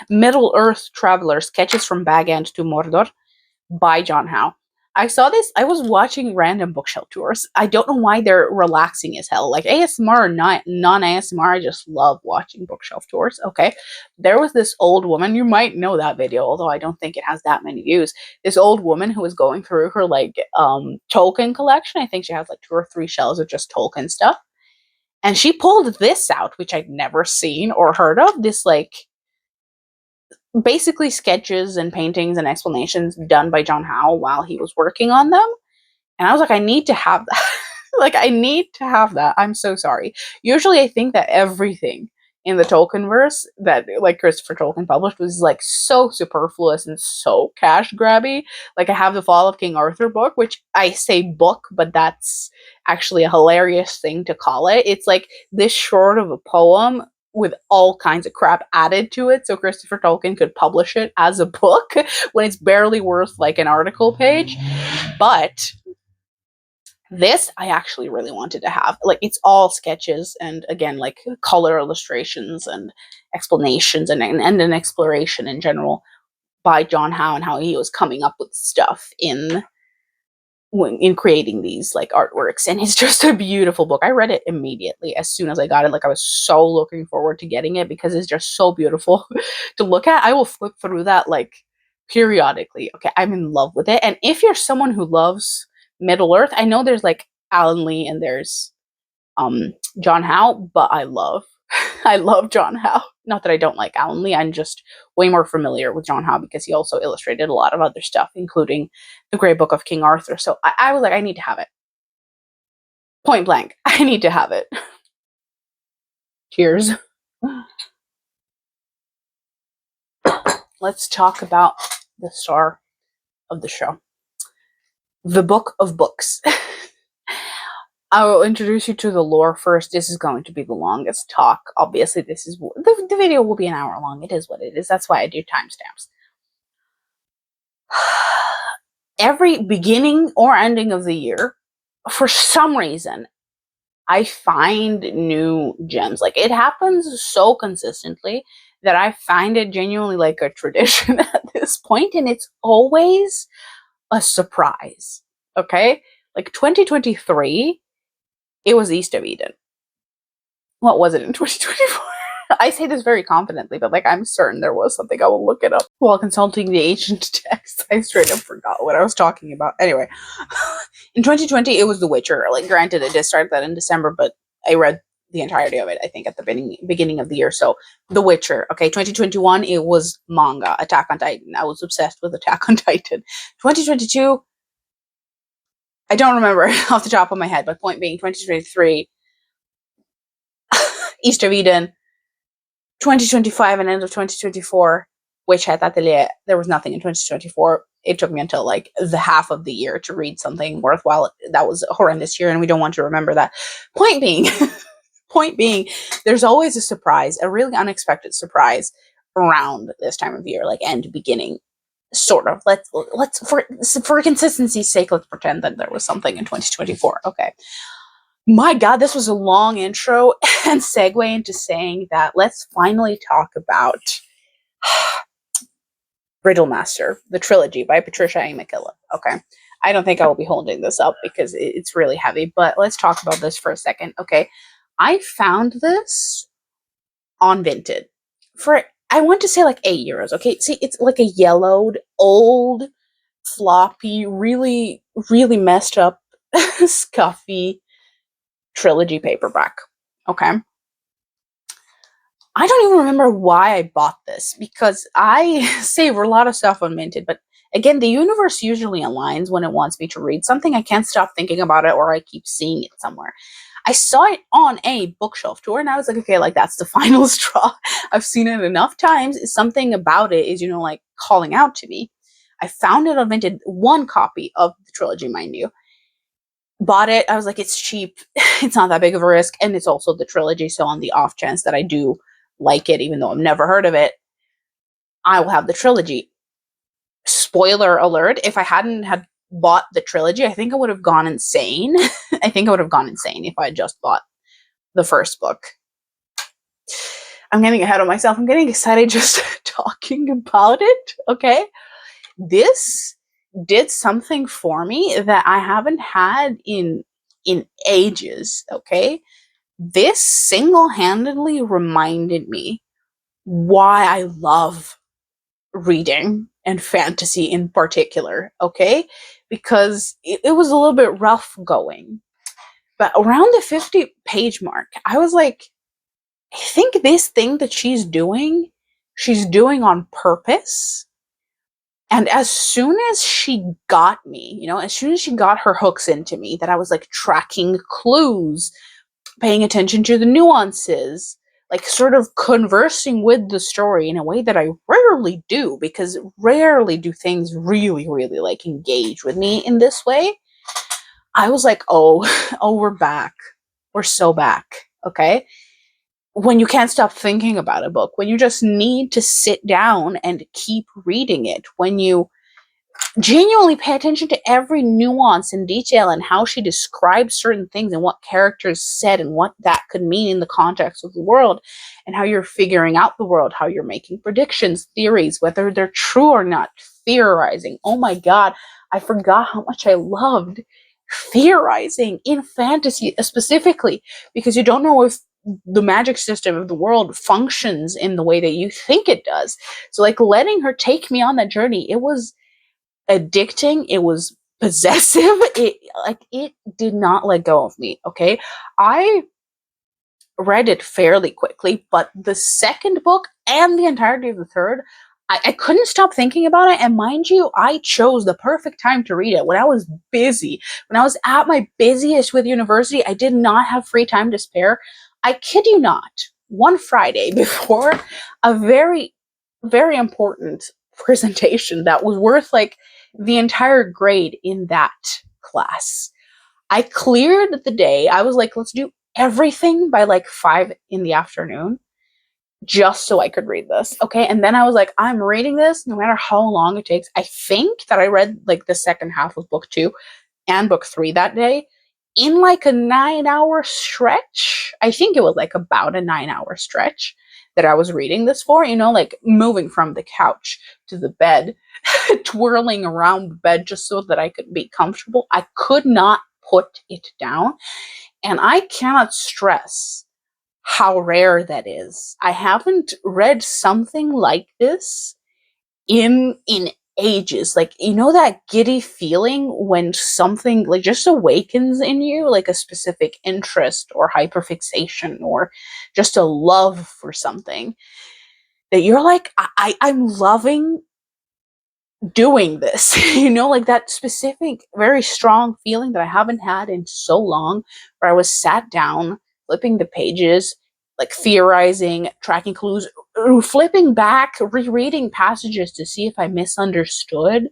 Middle Earth Traveler, Sketches from Bag End to Mordor by John Howe. I saw this, I was watching random bookshelf tours. I don't know why they're relaxing as hell. Like, ASMR or non-ASMR, I just love watching bookshelf tours, okay? There was this old woman, you might know that video, although I don't think it has that many views. This old woman who was going through her, like, Tolkien collection. I think she has, like, 2 or 3 shelves of just Tolkien stuff. And she pulled this out, which I'd never seen or heard of. This, like, basically sketches and paintings and explanations done by John Howe while he was working on them. And I was like, I need to have that. Like, I need to have that. I'm so sorry. Usually I think that everything in the Tolkienverse that, like, Christopher Tolkien published was, like, so superfluous and so cash grabby. Like, I have the Fall of King Arthur book, which I say book, but that's actually a hilarious thing to call it. It's like this short of a poem with all kinds of crap added to it, so Christopher Tolkien could publish it as a book when it's barely worth, like, an article page. But this I actually really wanted to have. Like, it's all sketches and, again, like, color illustrations and explanations and an exploration in general by John Howe and how he was coming up with stuff in creating these, like, artworks. And it's just a beautiful book. I read it immediately as soon as I got it. Like, I was so looking forward to getting it because it's just so beautiful to look at. I will flip through that, like, periodically. Okay, I'm in love with it. And if you're someone who loves Middle Earth, I know there's, like, Alan Lee and there's John Howe, but I love I love John Howe. Not that I don't like Alan Lee, I'm just way more familiar with John Howe because he also illustrated a lot of other stuff, including the Great Book of King Arthur. So I was like, I need to have it. Point blank, I need to have it. Cheers. Let's talk about the star of the show. The Book of Books. I will introduce you to the lore first. This is going to be the longest talk. Obviously, this is the video will be an hour long. It is what it is. That's why I do timestamps. Every beginning or ending of the year, for some reason, I find new gems. Like, it happens so consistently that I find it genuinely like a tradition at this point, and it's always a surprise. Okay? Like, 2023, it was East of Eden. What was it in 2024? I say this very confidently, but, like, I'm certain there was something. I will look it up while consulting the ancient text. I straight up forgot what I was talking about. Anyway, in 2020, it was The Witcher. Like, granted, it did start that in December, but I read the entirety of it, I think, at the beginning of the year. So, The Witcher. Okay, 2021, it was manga, Attack on Titan. I was obsessed with Attack on Titan. 2022, I don't remember off the top of my head, but point being, 2023, East of Eden, 2025 and end of 2024, Witchhead Atelier. There was nothing in 2024. It took me until, like, the half of the year to read something worthwhile. That was a horrendous year, and we don't want to remember that. Point being, there's always a surprise, a really unexpected surprise around this time of year, like, end beginning. Sort of. Let's for consistency's sake, let's pretend that there was something in 2024. Okay. My God, this was a long intro and segue into saying that let's finally talk about Riddle Master, the trilogy by Patricia and Mckillip. Okay. I don't think I will be holding this up because it's really heavy, but let's talk about this for a second. Okay. I found this on Vinted for, I want to say, like, €8. Okay. See, it's like a yellowed, old, floppy, really, really messed up, scuffy trilogy paperback. Okay. I don't even remember why I bought this because I save a lot of stuff on Minted, but again, the universe usually aligns when it wants me to read something. I can't stop thinking about it, or I keep seeing it somewhere. I saw it on a bookshelf tour and I was like, okay, like, that's the final straw. I've seen it enough times. Something about it is, like, calling out to me. I found it on Vinted, one copy of the trilogy, mind you. Bought it. I was like, it's cheap. It's not that big of a risk. And it's also the trilogy. So on the off chance that I do like it, even though I've never heard of it, I will have the trilogy. Spoiler alert, if I hadn't had bought the trilogy, I think I would have gone insane. I think I would have gone insane if I had just bought the first book. I'm getting ahead of myself. I'm getting excited just talking about it. Okay. This did something for me that I haven't had in ages. Okay. This single-handedly reminded me why I love reading and fantasy in particular. Okay. Because it was a little bit rough going. But around the 50-page mark, I was like, I think this thing that she's doing on purpose. And as soon as she got me, as soon as she got her hooks into me, that I was like tracking clues, paying attention to the nuances, like sort of conversing with the story in a way that I rarely do, because rarely do things really, really like engage with me in this way. I was like, oh, we're back. We're so back. Okay. When you can't stop thinking about a book, when you just need to sit down and keep reading it, when you genuinely pay attention to every nuance and detail and how she describes certain things and what characters said and what that could mean in the context of the world, and how you're figuring out the world, how you're making predictions, theories, whether they're true or not, theorizing. Oh my God, I forgot how much I loved theorizing in fantasy, specifically because you don't know if the magic system of the world functions in the way that you think it does. So like letting her take me on that journey, it was addicting, it was possessive, it did not let go of me. Okay, I read it fairly quickly, but the second book and the entirety of the third, I couldn't stop thinking about it. And mind you, I chose the perfect time to read it when I was busy. When I was at my busiest with university, I did not have free time to spare. I kid you not, one Friday before a very, very important presentation that was worth like the entire grade in that class, I cleared the day. I was like, let's do everything by like 5 in the afternoon just so I could read this. Okay. And then I was like, I'm reading this no matter how long it takes. I think that I read like the second half of book 2 and book 3 that day in like a 9-hour stretch. I think it was like about a 9-hour stretch that I was reading this for, like moving from the couch to the bed, twirling around the bed just so that I could be comfortable. I could not put it down. And I cannot stress how rare that is. I haven't read something like this in ages. Like, that giddy feeling when something like just awakens in you, like a specific interest or hyperfixation or just a love for something that you're like, I'm loving doing this. Like that specific, very strong feeling that I haven't had in so long, where I was sat down, flipping the pages, like theorizing, tracking clues, flipping back, rereading passages to see if I misunderstood.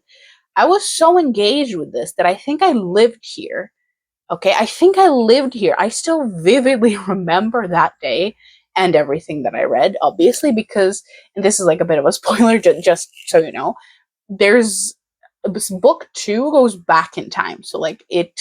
I was so engaged with this that I think I lived here. Okay, I think I lived here. I still vividly remember that day and everything that I read, obviously, because, and this is like a bit of a spoiler, just so you know, there's book 2 goes back in time. So like it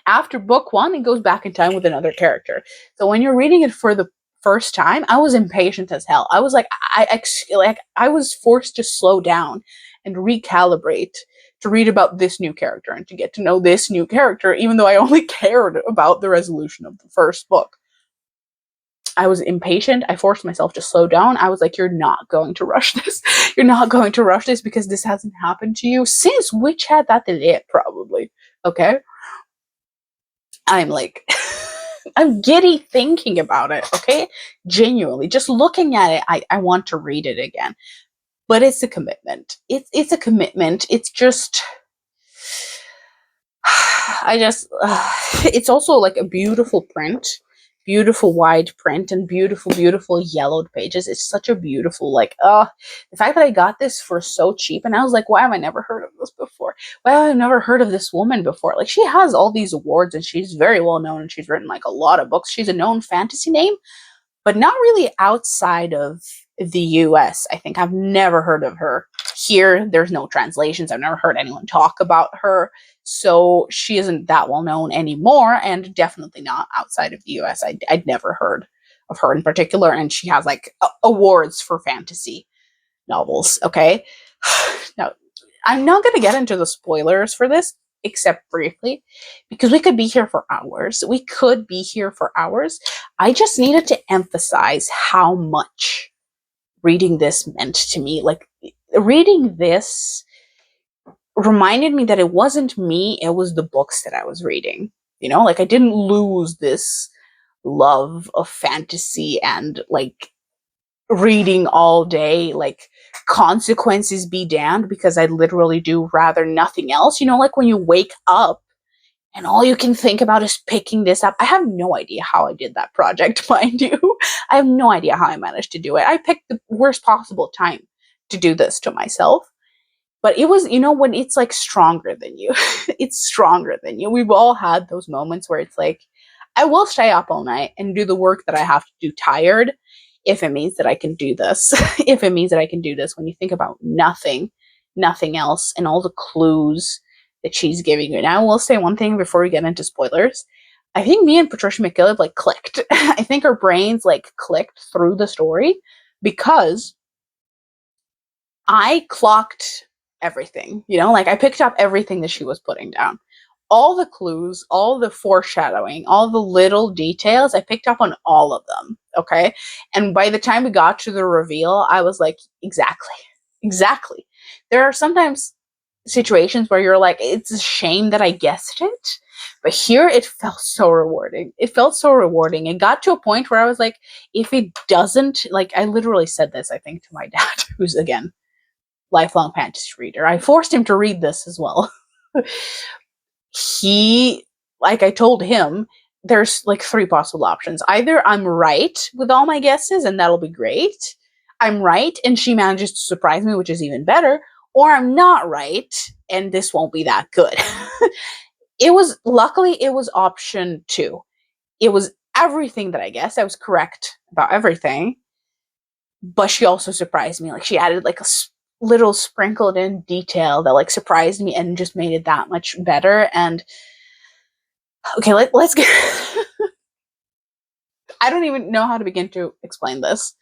after book 1, it goes back in time with another character. So when you're reading it for the first time, I was impatient as hell. I was like, I was forced to slow down and recalibrate to read about this new character and to get to know this new character, even though I only cared about the resolution of the first book. I was impatient. I forced myself to slow down. I was like, you're not going to rush this. You're not going to rush this because this hasn't happened to you since which had that it probably. Okay. I'm like, I'm giddy thinking about it. Okay. Genuinely, just looking at it, I want to read it again. But it's a commitment. It's a commitment. It's just, it's also like a beautiful print, beautiful wide print, and beautiful yellowed pages. It's such a beautiful, like, the fact that I got this for so cheap, and I was like, why have I never heard of this before? Why have I never heard of this woman before? Like, she has all these awards and she's very well known and she's written like a lot of books. She's a known fantasy name, but not really outside of the US. I think I've never heard of her here. There's no translations. I've never heard anyone talk about her. So she isn't that well known anymore, and definitely not outside of the US. I'd never heard of her in particular, and she has like awards for fantasy novels. Okay. Now, I'm not going to get into the spoilers for this, except briefly, because we could be here for hours. We could be here for hours. I just needed to emphasize how much reading this meant to me. Like, reading this reminded me that it wasn't me, it was the books that I was reading. You know, like I didn't lose this love of fantasy and like reading all day, like consequences be damned, because I literally do rather nothing else. You know, like when you wake up and all you can think about is picking this up. I have no idea how I did that project, mind you. I have no idea how I managed to do it. I picked the worst possible time to do this to myself. But it was, you know, when it's like stronger than you, it's stronger than you. We've all had those moments where it's like, I will stay up all night and do the work that I have to do tired if it means that I can do this. If it means that I can do this when you think about nothing else, and all the clues that she's giving you. And I will say one thing before we get into spoilers. I think me and Patricia Mckillip like clicked. I think our brains like clicked through the story because I clocked everything, you know, like I picked up everything that she was putting down. All the clues, all the foreshadowing, all the little details, I picked up on all of them. Okay. And by the time we got to the reveal, I was like, exactly. There are sometimes situations where you're like, it's a shame that I guessed it. But here it felt so rewarding. It felt so rewarding. It got to a point where I was like, if it doesn't, like, I literally said this, I think, to my dad, who's again, lifelong fantasy reader. I forced him to read this as well. He, like I told him, there's like three possible options. Either I'm right with all my guesses and that'll be great. I'm right and she manages to surprise me, which is even better. Or I'm not right and this won't be that good. Luckily, it was option two. It was everything that I guessed. I was correct about everything. But she also surprised me. Like she added like a little sprinkled in detail that like surprised me and just made it that much better. And okay, let's get I don't even know how to begin to explain this,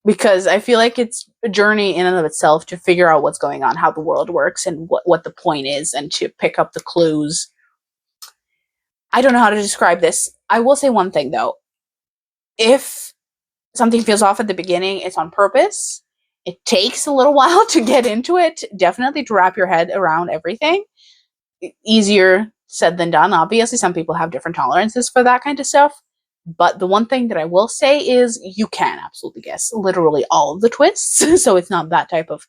because I feel like it's a journey in and of itself to figure out what's going on, how the world works, and what the point is, and to pick up the clues. I don't know how to describe this. I will say one thing though. If something feels off at the beginning, it's on purpose. It takes a little while to get into it, definitely to wrap your head around everything. Easier said than done. Obviously, some people have different tolerances for that kind of stuff. But the one thing that I will say is you can absolutely guess literally all of the twists. So it's not that type of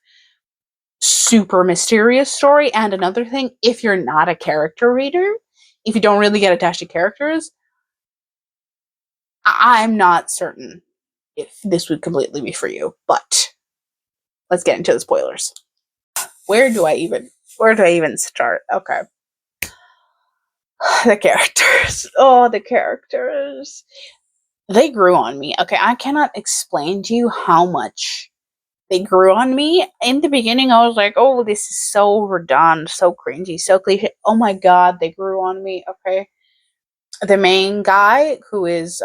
super mysterious story. And another thing, if you're not a character reader, if you don't really get attached to characters, I'm not certain if this would completely be for you. But let's get into the spoilers. Where do I even start? Okay. The characters. Oh, the characters. They grew on me. Okay, I cannot explain to you how much they grew on me. In the beginning, I was like, oh, this is so overdone, so cringy, so cliche. Oh my god, they grew on me. Okay. The main guy, who is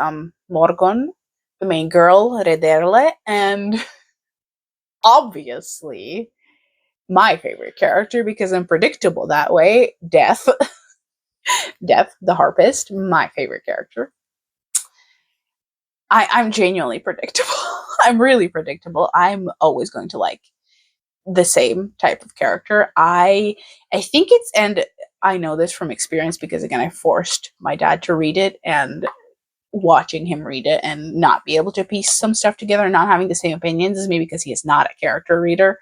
Morgan, the main girl, Rederle, and obviously my favorite character, because I'm predictable that way, Death. Death, the harpist, my favorite character. I'm genuinely predictable. I'm really predictable. I'm always going to like the same type of character. I think it's, and I know this from experience because again, I forced my dad to read it, and watching him read it and not be able to piece some stuff together, not having the same opinions as me because he is not a character reader.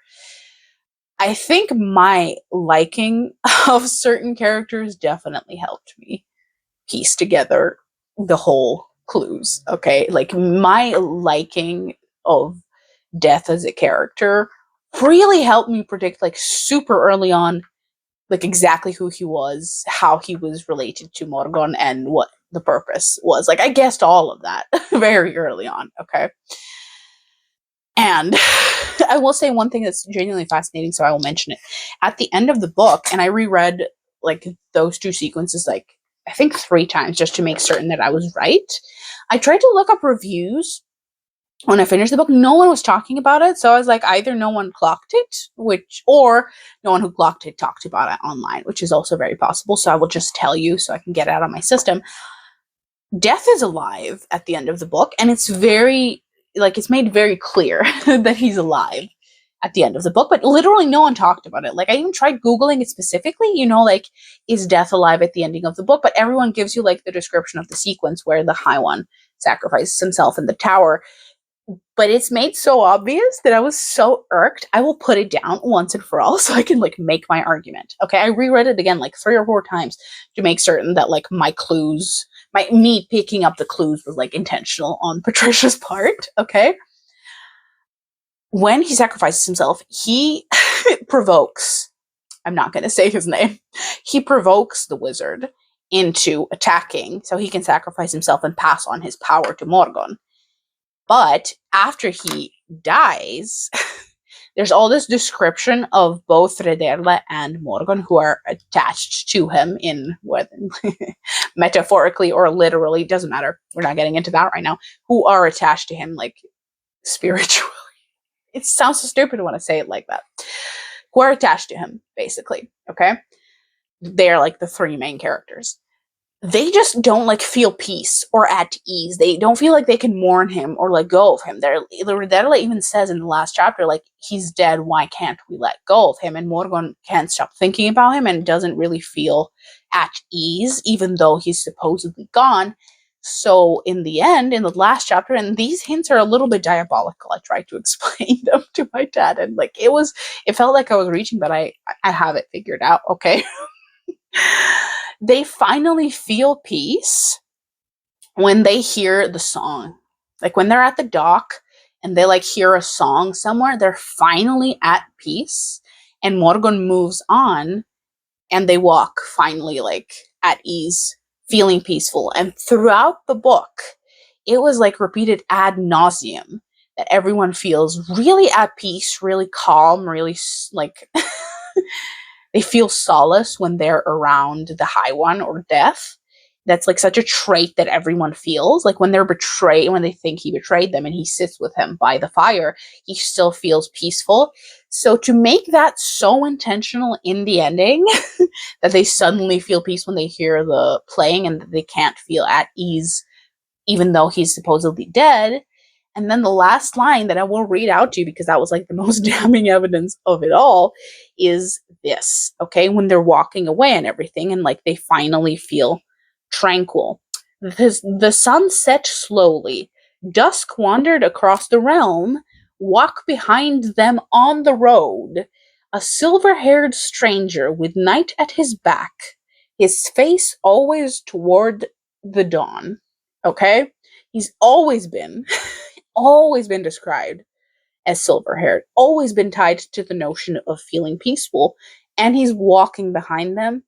I think my liking of certain characters definitely helped me piece together the whole clues. Okay, like my liking of Death as a character really helped me predict like super early on like exactly who he was, how he was related to Morgan, and what the purpose was. Like I guessed all of that very early on. Okay. And I will say one thing that's genuinely fascinating, so I will mention it. At the end of the book, and I reread like those two sequences like I think 3 times just to make certain that I was right. I tried to look up reviews when I finished the book. No one was talking about it, so I was like, either no one clocked it, or no one who clocked it talked about it online, which is also very possible. So I will just tell you so I can get it out of my system. Death is alive at the end of the book, and it's very, like, it's made very clear that he's alive. at the end of the book, but literally no one talked about it. Like, I even tried Googling it specifically, like, is death alive at the ending of the book? But everyone gives you, like, the description of the sequence where the High One sacrifices himself in the tower. But it's made so obvious that I was so irked. I will put it down once and for all so I can, like, make my argument. Okay, I reread it again, like, 3 or 4 times to make certain that, like, me picking up the clues was, like, intentional on Patricia's part. Okay, when he sacrifices himself, he provokes, I'm not going to say his name, he provokes the wizard into attacking so he can sacrifice himself and pass on his power to Morgon. But after he dies, there's all this description of both Rederle and Morgon, who are attached to him in what metaphorically or literally, doesn't matter. We're not getting into that right now. Who are attached to him, like, spiritually. It sounds so stupid when I say it like that. Who are attached to him, basically. Okay? They're, like, the 3 main characters. They just don't, like, feel peace or at ease. They don't feel like they can mourn him or let go of him. Rederle even says in the last chapter, like, he's dead, why can't we let go of him? And Morgon can't stop thinking about him and doesn't really feel at ease, even though he's supposedly gone. So in the end, in the last chapter, and these hints are a little bit diabolical, I tried to explain them to my dad, and, like, it felt like I was reaching, but I have it figured out, okay? They finally feel peace when they hear the song. Like, when they're at the dock and they, like, hear a song somewhere, they're finally at peace. And Morgon moves on and they walk finally, like, at ease, feeling peaceful. And throughout the book, it was, like, repeated ad nauseum that everyone feels really at peace, really calm, really, like, they feel solace when they're around the High One or death. That's, like, such a trait that everyone feels. Like, when they're betrayed, when they think he betrayed them and he sits with him by the fire, he still feels peaceful. So to make that so intentional in the ending that they suddenly feel peace when they hear the playing and that they can't feel at ease even though he's supposedly dead. And then the last line that I will read out to you, because that was, like, the most damning evidence of it all, is this, okay? When they're walking away and everything, and, like, they finally feel tranquil. The sun set slowly. Dusk wandered across the realm. Walk behind them on the road. A silver-haired stranger with night at his back. His face always toward the dawn. Okay? He's always been described as silver-haired, always been tied to the notion of feeling peaceful, and he's walking behind them,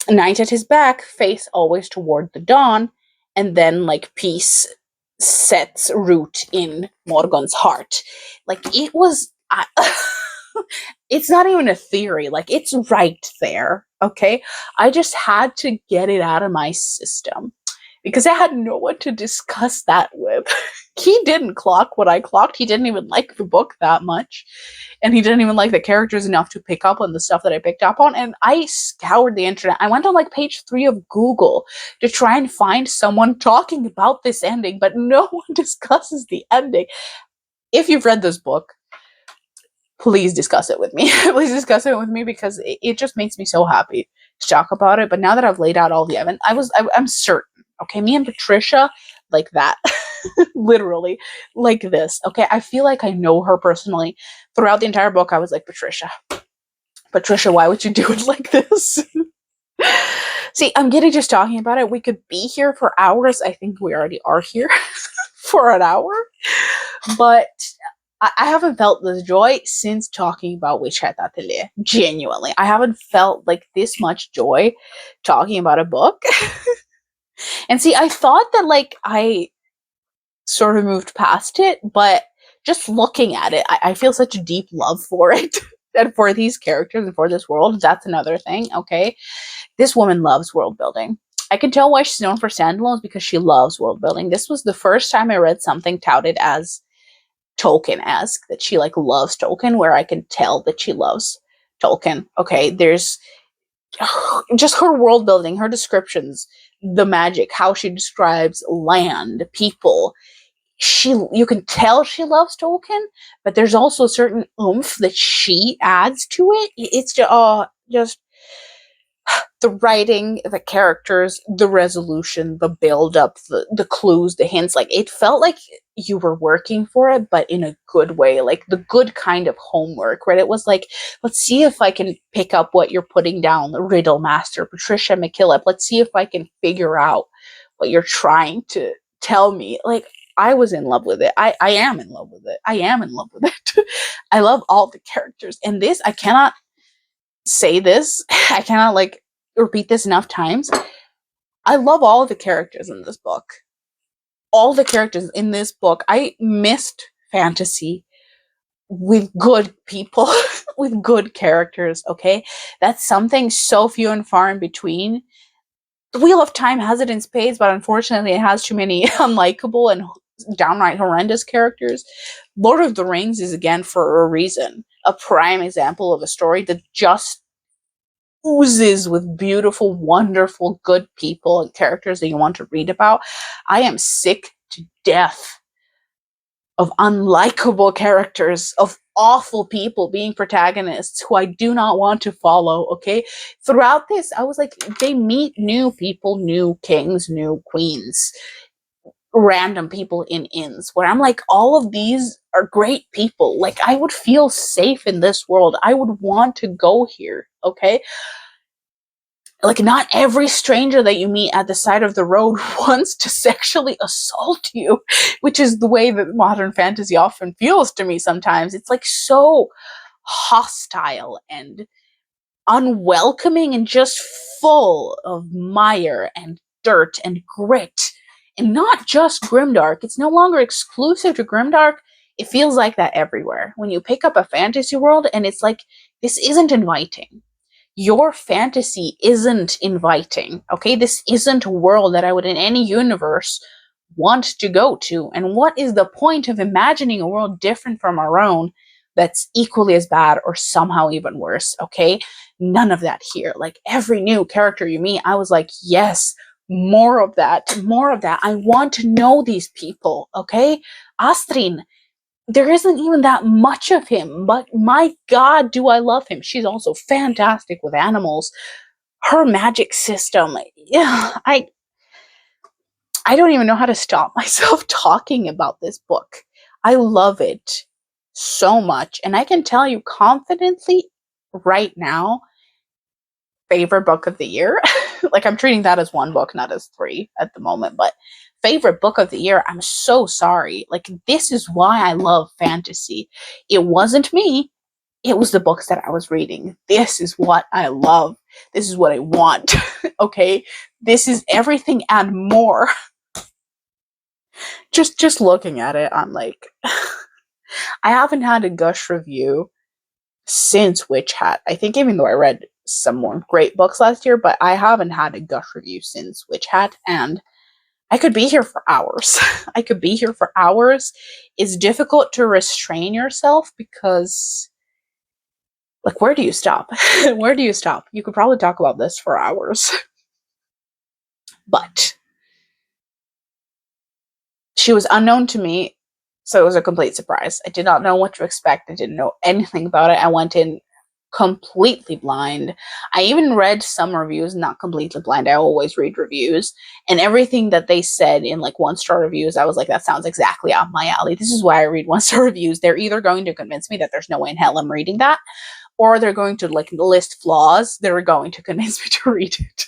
night at his back, face always toward the dawn, and then, like, peace sets root in Morgon's heart. Like, it was... it's not even a theory, like, it's right there, okay? I just had to get it out of my system, because I had no one to discuss that with. He didn't clock what I clocked. He didn't even like the book that much. And he didn't even like the characters enough to pick up on the stuff that I picked up on. And I scoured the internet. I went on, like, page 3 of Google to try and find someone talking about this ending, but no one discusses the ending. If you've read this book, please discuss it with me. Please discuss it with me, because it just makes me so happy to talk about it. But now that I've laid out all the evidence, I'm certain. Okay, me and Patricia, like that. Literally, like this. Okay, I feel like I know her personally. Throughout the entire book, I was like, Patricia, why would you do it like this? See, I'm getting just talking about it. We could be here for hours. I think we already are here for an hour. But I haven't felt this joy since talking about Witch Hat Atelier. Genuinely. I haven't felt, like, this much joy talking about a book. And see, I thought that, like, I sort of moved past it, but just looking at it, I feel such a deep love for it. And for these characters and for this world. That's another thing, okay? This woman loves world building. I can tell why she's known for standalones, because she loves world building. This was the first time I read something touted as Tolkien-esque, that she, like, loves Tolkien, where I can tell that she loves Tolkien. Okay, there's just her world building, her descriptions, the magic, how she describes land, people. you can tell she loves Tolkien, but there's also a certain oomph that she adds to it. It's just the writing, the characters, the resolution, the build up, the clues, the hints. Like, it felt like you were working for it, but in a good way, like the good kind of homework, right? It was like, let's see if I can pick up what you're putting down, the riddle master, Patricia Mckillip. Let's see if I can figure out what you're trying to tell me. Like, I was in love with it. I am in love with it. I am in love with it. I love all the characters. And this, I cannot say this. I cannot repeat this enough times. I love all of the characters in this book. All the characters in this book. I missed fantasy with good people, with good characters, okay? That's something so few and far in between. The Wheel of Time has it in spades, but unfortunately it has too many unlikable and downright horrendous characters. Lord of the Rings is, again, for a reason, a prime example of a story that just oozes with beautiful, wonderful, good people and characters that you want to read about. I am sick to death of unlikable characters, of awful people being protagonists who I do not want to follow, okay? Throughout this, I was like, they meet new people, new kings, new queens, random people in inns, where I'm like, all of these are great people. Like, I would feel safe in this world. I would want to go here, okay? Like, not every stranger that you meet at the side of the road wants to sexually assault you, which is the way that modern fantasy often feels to me sometimes. It's like so hostile and unwelcoming and just full of mire and dirt and grit. And not just grimdark. It's no longer exclusive to grimdark. It feels like that everywhere. When you pick up a fantasy world and it's like, this isn't inviting. Your fantasy isn't inviting, okay? This isn't a world that I would in any universe want to go to. And what is the point of imagining a world different from our own that's equally as bad or somehow even worse, okay? None of that here. Like, every new character you meet, I was like, yes, more of that, more of that. I want to know these people, okay? Astrid, there isn't even that much of him, but my god, do I love him. She's also fantastic with animals. Her magic system, yeah, I don't even know how to stop myself talking about this book. I love it so much, and I can tell you confidently right now, favorite book of the year. Like, I'm treating that as one book, not as three at the moment, but favorite book of the year. I'm so sorry. Like, this is why I love fantasy. It wasn't me. It was the books that I was reading. This is what I love. This is what I want. Okay? This is everything and more. Just looking at it, I'm like, I haven't had a gush review since Witch Hat. I think, even though I read some more great books last year, but I haven't had a gush review since Witch Hat, and I could be here for hours. I could be here for hours. It's difficult to restrain yourself because, like, where do you stop? Where do you stop? You could probably talk about this for hours. But she was unknown to me, so it was a complete surprise. I did not know what to expect. I didn't know anything about it. I went in completely blind. I even read some reviews, not completely blind. I always read reviews, and everything that they said in like 1-star reviews, I was like, that sounds exactly up my alley. This is why I read 1-star reviews. They're either going to convince me that there's no way in hell I'm reading that, or they're going to like list flaws that are going to convince me to read it.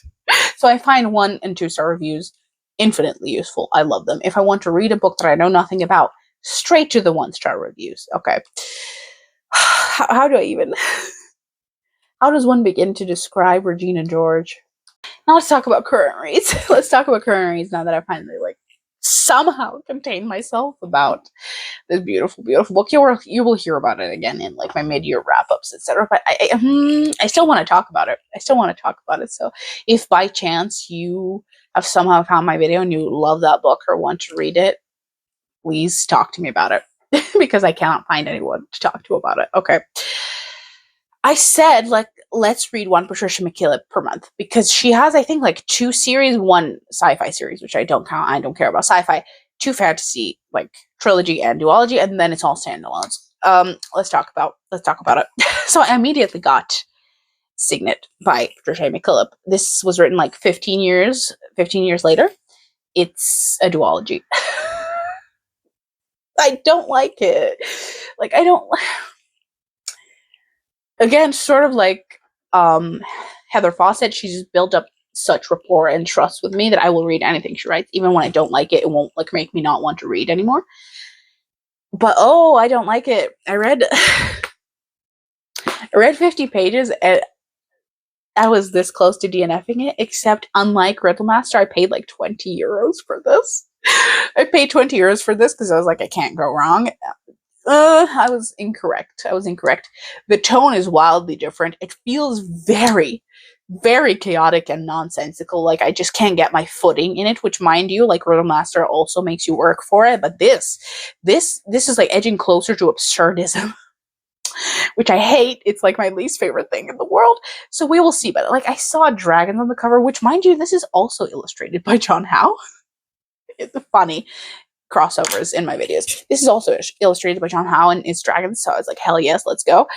So I find 1- and 2-star reviews infinitely useful. I love them. If I want to read a book that I know nothing about, straight to the 1-star reviews. Okay. How do I even... How does one begin to describe Regina George? Now let's talk about current reads. Let's talk about current reads now that I finally like somehow contained myself about this beautiful, beautiful book. You will hear about it again in like my mid-year wrap-ups, etc. But I still want to talk about it. I still want to talk about it. So if by chance you have somehow found my video and you love that book or want to read it, please talk to me about it because I cannot find anyone to talk to about it. Okay. I said, like, let's read one Patricia Mckillip per month because she has, I think, like 2 series, 1 sci-fi series, which I don't count. I don't care about sci-fi. two fantasy like trilogy and duology, and then it's all standalones. Let's talk about it. So I immediately got Signet by Patricia Mckillip. This was written like 15 years later. It's a duology. I don't like it. Like, I don't. Again, sort of like Heather Fawcett, she's built up such rapport and trust with me that I will read anything she writes, even when I don't like it. It won't like make me not want to read anymore. But I don't like it. I read 50 pages and I was this close to DNFing it, except unlike Riddle Master, I paid like 20 euros for this. I paid 20 euros for this because I was like, I can't go wrong. I was incorrect. The tone is wildly different. It feels very, very chaotic and nonsensical. Like, I just can't get my footing in it, which, mind you, like Riddle Master also makes you work for it. But this is like edging closer to absurdism, which I hate. It's like my least favorite thing in the world. So we will see. But like, I saw dragons on the cover, which, mind you, this is also illustrated by John Howe. It's funny crossovers in my videos. This is also illustrated by John Howe and it's dragons, so I was like, hell yes, let's go.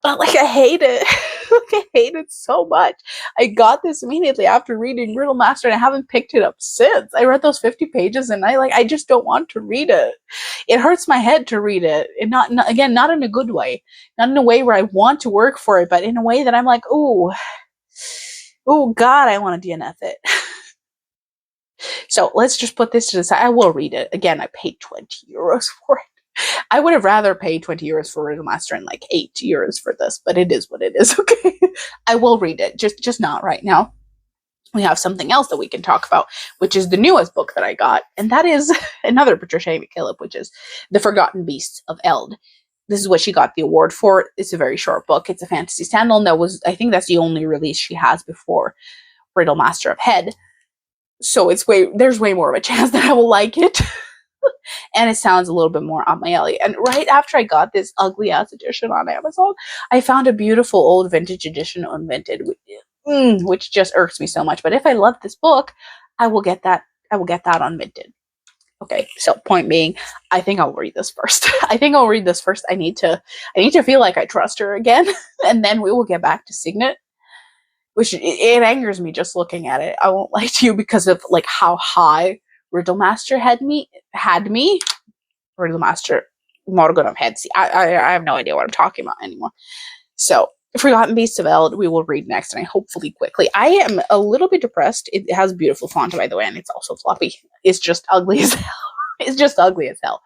But like, I hate it. I hate it so much. I got this immediately after reading Riddle Master and I haven't picked it up since. I read those 50 pages and I just don't want to read it. It hurts my head to read it. And not in a good way. Not in a way where I want to work for it, but in a way that I'm like, oh God, I want to DNF it. So let's just put this to the side. I will read it. Again, I paid 20 euros for it. I would have rather paid 20 euros for Riddle Master and like 8 euros for this, but it is what it is, okay? I will read it, just not right now. We have something else that we can talk about, which is the newest book that I got, and that is another Patricia Mckillip, which is The Forgotten Beasts of Eld. This is what she got the award for. It's a very short book. It's a fantasy standalone. I think that's the only release she has before Riddle Master of Head. So there's way more of a chance that I will like it. And it sounds a little bit more up my alley. And right after I got this ugly ass edition on Amazon, I found a beautiful old vintage edition unvinted, which just irks me so much. But if I love this book, I will get that unvinted. Okay, so point being, I think I'll read this first. I need to feel like I trust her again, and then we will get back to Signet. Which it angers me just looking at it. I won't lie to you because of like how high Riddle Master had me. Riddle Master, Morgan of Head. See, I have no idea what I'm talking about anymore. So, Forgotten Beasts of Eld, we will read next, and I hopefully quickly. I am a little bit depressed. It has beautiful font, by the way, and it's also floppy. It's just ugly as hell.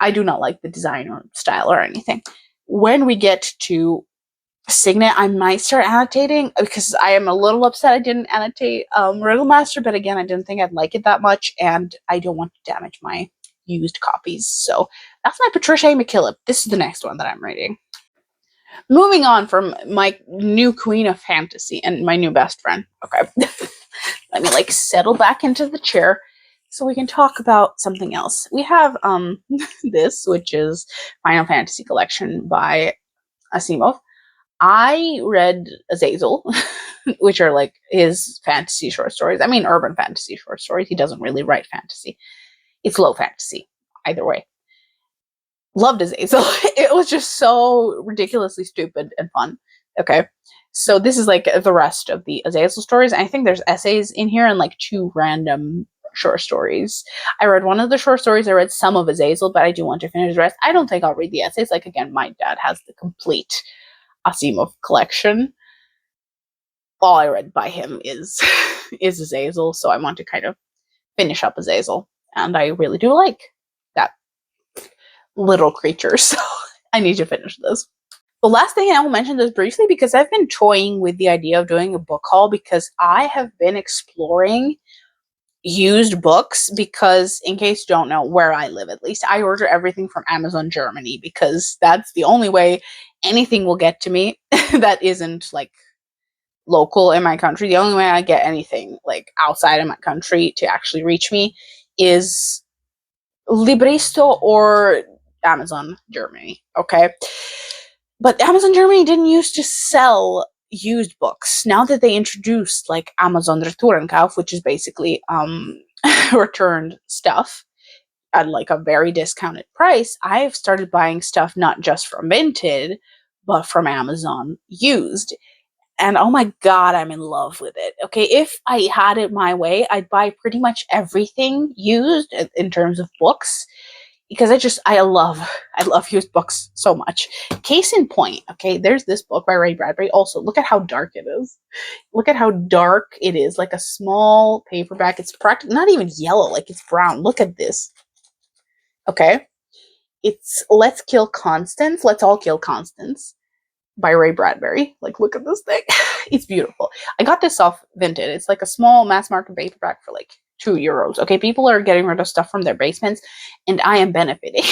I do not like the design or style or anything. When we get to Signet, I might start annotating because I am a little upset I didn't annotate Riddle Master, but again, I didn't think I'd like it that much, and I don't want to damage my used copies. So that's my Patricia Mckillip. This is the next one that I'm reading. Moving on from my new queen of fantasy and my new best friend. Okay, let me like settle back into the chair so we can talk about something else. We have this, which is Final Fantasy Collection by Asimov. I read Azazel, which are like his fantasy short stories. I mean, urban fantasy short stories. He doesn't really write fantasy. It's low fantasy, either way. Loved Azazel. It was just so ridiculously stupid and fun. Okay, so this is like the rest of the Azazel stories. I think there's essays in here and like 2 random short stories. I read one of the short stories. I read some of Azazel, but I do want to finish the rest. I don't think I'll read the essays. Like, again, my dad has the complete Asimov collection. All I read by him is Azazel, so I want to kind of finish up Azazel, and I really do like that little creature, so I need to finish this. The last thing I will mention this briefly because I've been toying with the idea of doing a book haul because I have been exploring used books because, in case you don't know, where I live at least, I order everything from Amazon Germany because that's the only way anything will get to me that isn't like local in my country. The only way I get anything like outside of my country to actually reach me is Libristo or Amazon Germany. Okay, but Amazon Germany didn't used to sell used books. Now that they introduced like Amazon Retourenkauf, which is basically returned stuff at like a very discounted price, I've started buying stuff not just from Vinted, but from Amazon used. And oh my God, I'm in love with it. Okay, if I had it my way, I'd buy pretty much everything used in terms of books, because I love used books so much. Case in point, okay, there's this book by Ray Bradbury. Also, look at how dark it is. Look at how dark it is, like a small paperback. It's practically not even yellow, like it's brown. Look at this. Okay, it's Let's Kill Constance. Let's All Kill Constance by Ray Bradbury. Like, look at this thing. It's beautiful. I got this off Vinted. It's like a small mass market paperback for like €2. Okay, people are getting rid of stuff from their basements, and I am benefiting.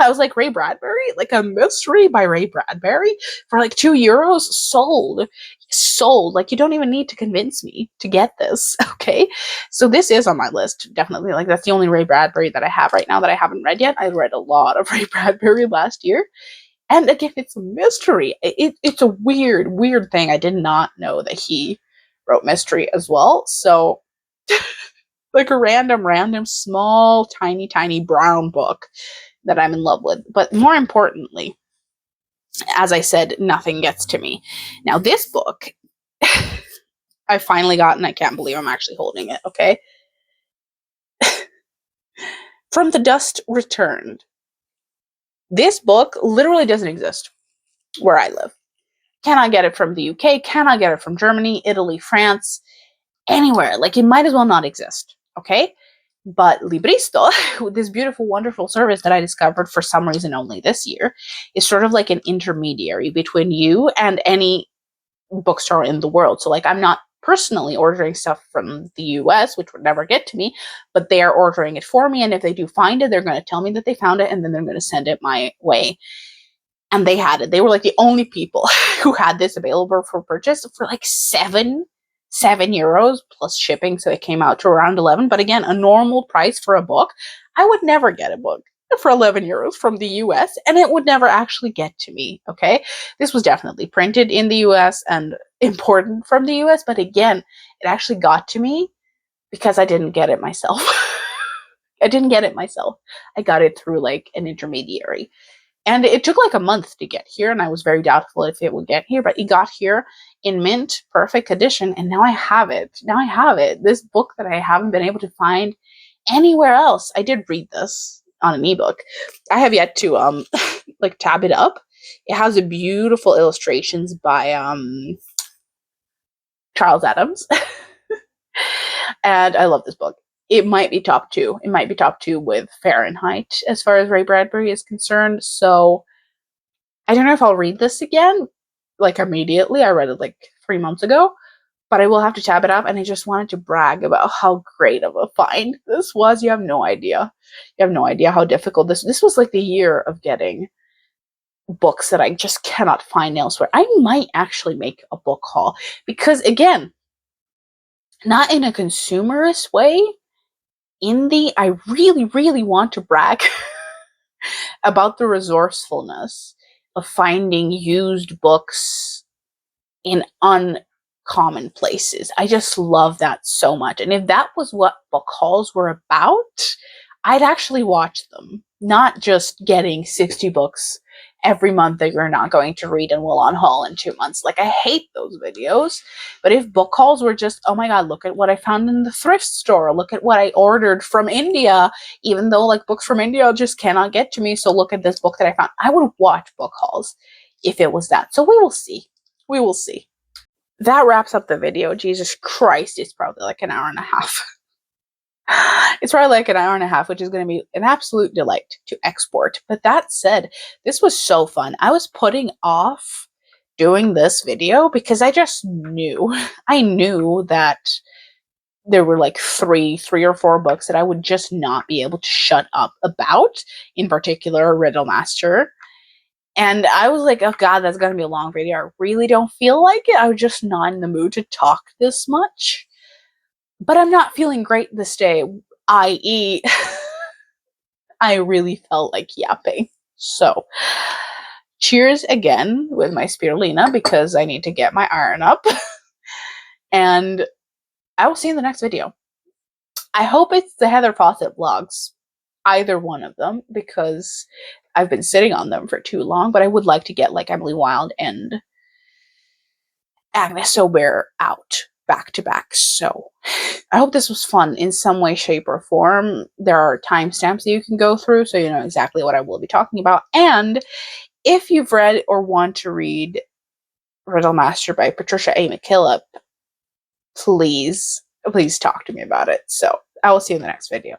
I was like, Ray Bradbury, like a mystery by Ray Bradbury for like €2, sold. Like, you don't even need to convince me to get this. Okay, so this is on my list, definitely. Like, that's the only Ray Bradbury that I have right now that I haven't read yet. I read a lot of Ray Bradbury last year. And again, it's a mystery. It's a weird thing. I did not know that he wrote mystery as well. So, like a random, small, tiny brown book that I'm in love with. But more importantly, as I said, nothing gets to me. Now, this book, I finally got, and I can't believe I'm actually holding it, okay? From the Dust Returned. This book literally doesn't exist where I live. Cannot get it from the UK, cannot get it from Germany, Italy, France, anywhere. Like, it might as well not exist, okay? But Libristo, this beautiful, wonderful service that I discovered for some reason only this year, is sort of like an intermediary between you and any bookstore in the world. So, like, I'm not personally ordering stuff from the US, which would never get to me, but they are ordering it for me. And if they do find it, they're going to tell me that they found it, and then they're going to send it my way. And they had it. They were like the only people who had this available for purchase for like €7 plus shipping. So it came out to around 11. But again, a normal price for a book. I would never get a book for €11 from the US, and it would never actually get to me. Okay. This was definitely printed in the US and imported from the US. But again, it actually got to me because I didn't get it myself. I didn't get it myself. I got it through like an intermediary. And it took like a month to get here, and I was very doubtful if it would get here, but it got here in mint, perfect condition, and now I have it. Now I have it. This book that I haven't been able to find anywhere else. I did read this on an ebook. I have yet to like tab it up. It has a beautiful illustrations by Charles Adams. And I love this book. It might be top two. It might be top two with Fahrenheit as far as Ray Bradbury is concerned. So I don't know if I'll read this again, like immediately. I read it like 3 months ago, but I will have to tab it up. And I just wanted to brag about how great of a find this was. You have no idea. You have no idea how difficult this was. Like the year of getting books that I just cannot find elsewhere. I might actually make a book haul because, again, not in a consumerist way. I really want to brag about the resourcefulness of finding used books in uncommon places. I just love that so much. And if that was what book hauls were about, I'd actually watch them, not just getting 60 books every month that you're not going to read and will on haul in 2 months. Like, I hate those videos. But if book hauls were just, oh my God, look at what I found in the thrift store. Look at what I ordered from India, even though like books from India just cannot get to me. So look at this book that I found. I would watch book hauls if it was that. So we will see. We will see. That wraps up the video. Jesus Christ, it's probably like an hour and a half. It's probably like an hour and a half, which is going to be an absolute delight to export. But that said, this was so fun. I was putting off doing this video because I just knew. I knew that there were like three or four books that I would just not be able to shut up about, in particular Riddle Master. And I was like, oh God, that's going to be a long video. I really don't feel like it. I was just not in the mood to talk this much. But I'm not feeling great this day, i.e., I really felt like yapping. So, cheers again with my spirulina because I need to get my iron up. And I will see you in the next video. I hope it's the Heather Fawcett vlogs, either one of them, because I've been sitting on them for too long. But I would like to get like Emily Wilde and Agnes O'Bear out back to back. So I hope this was fun in some way, shape, or form. There are timestamps that you can go through, so you know exactly what I will be talking about. And if you've read or want to read Riddle Master by Patricia A. Mckillip, please talk to me about it. So I will see you in the next video.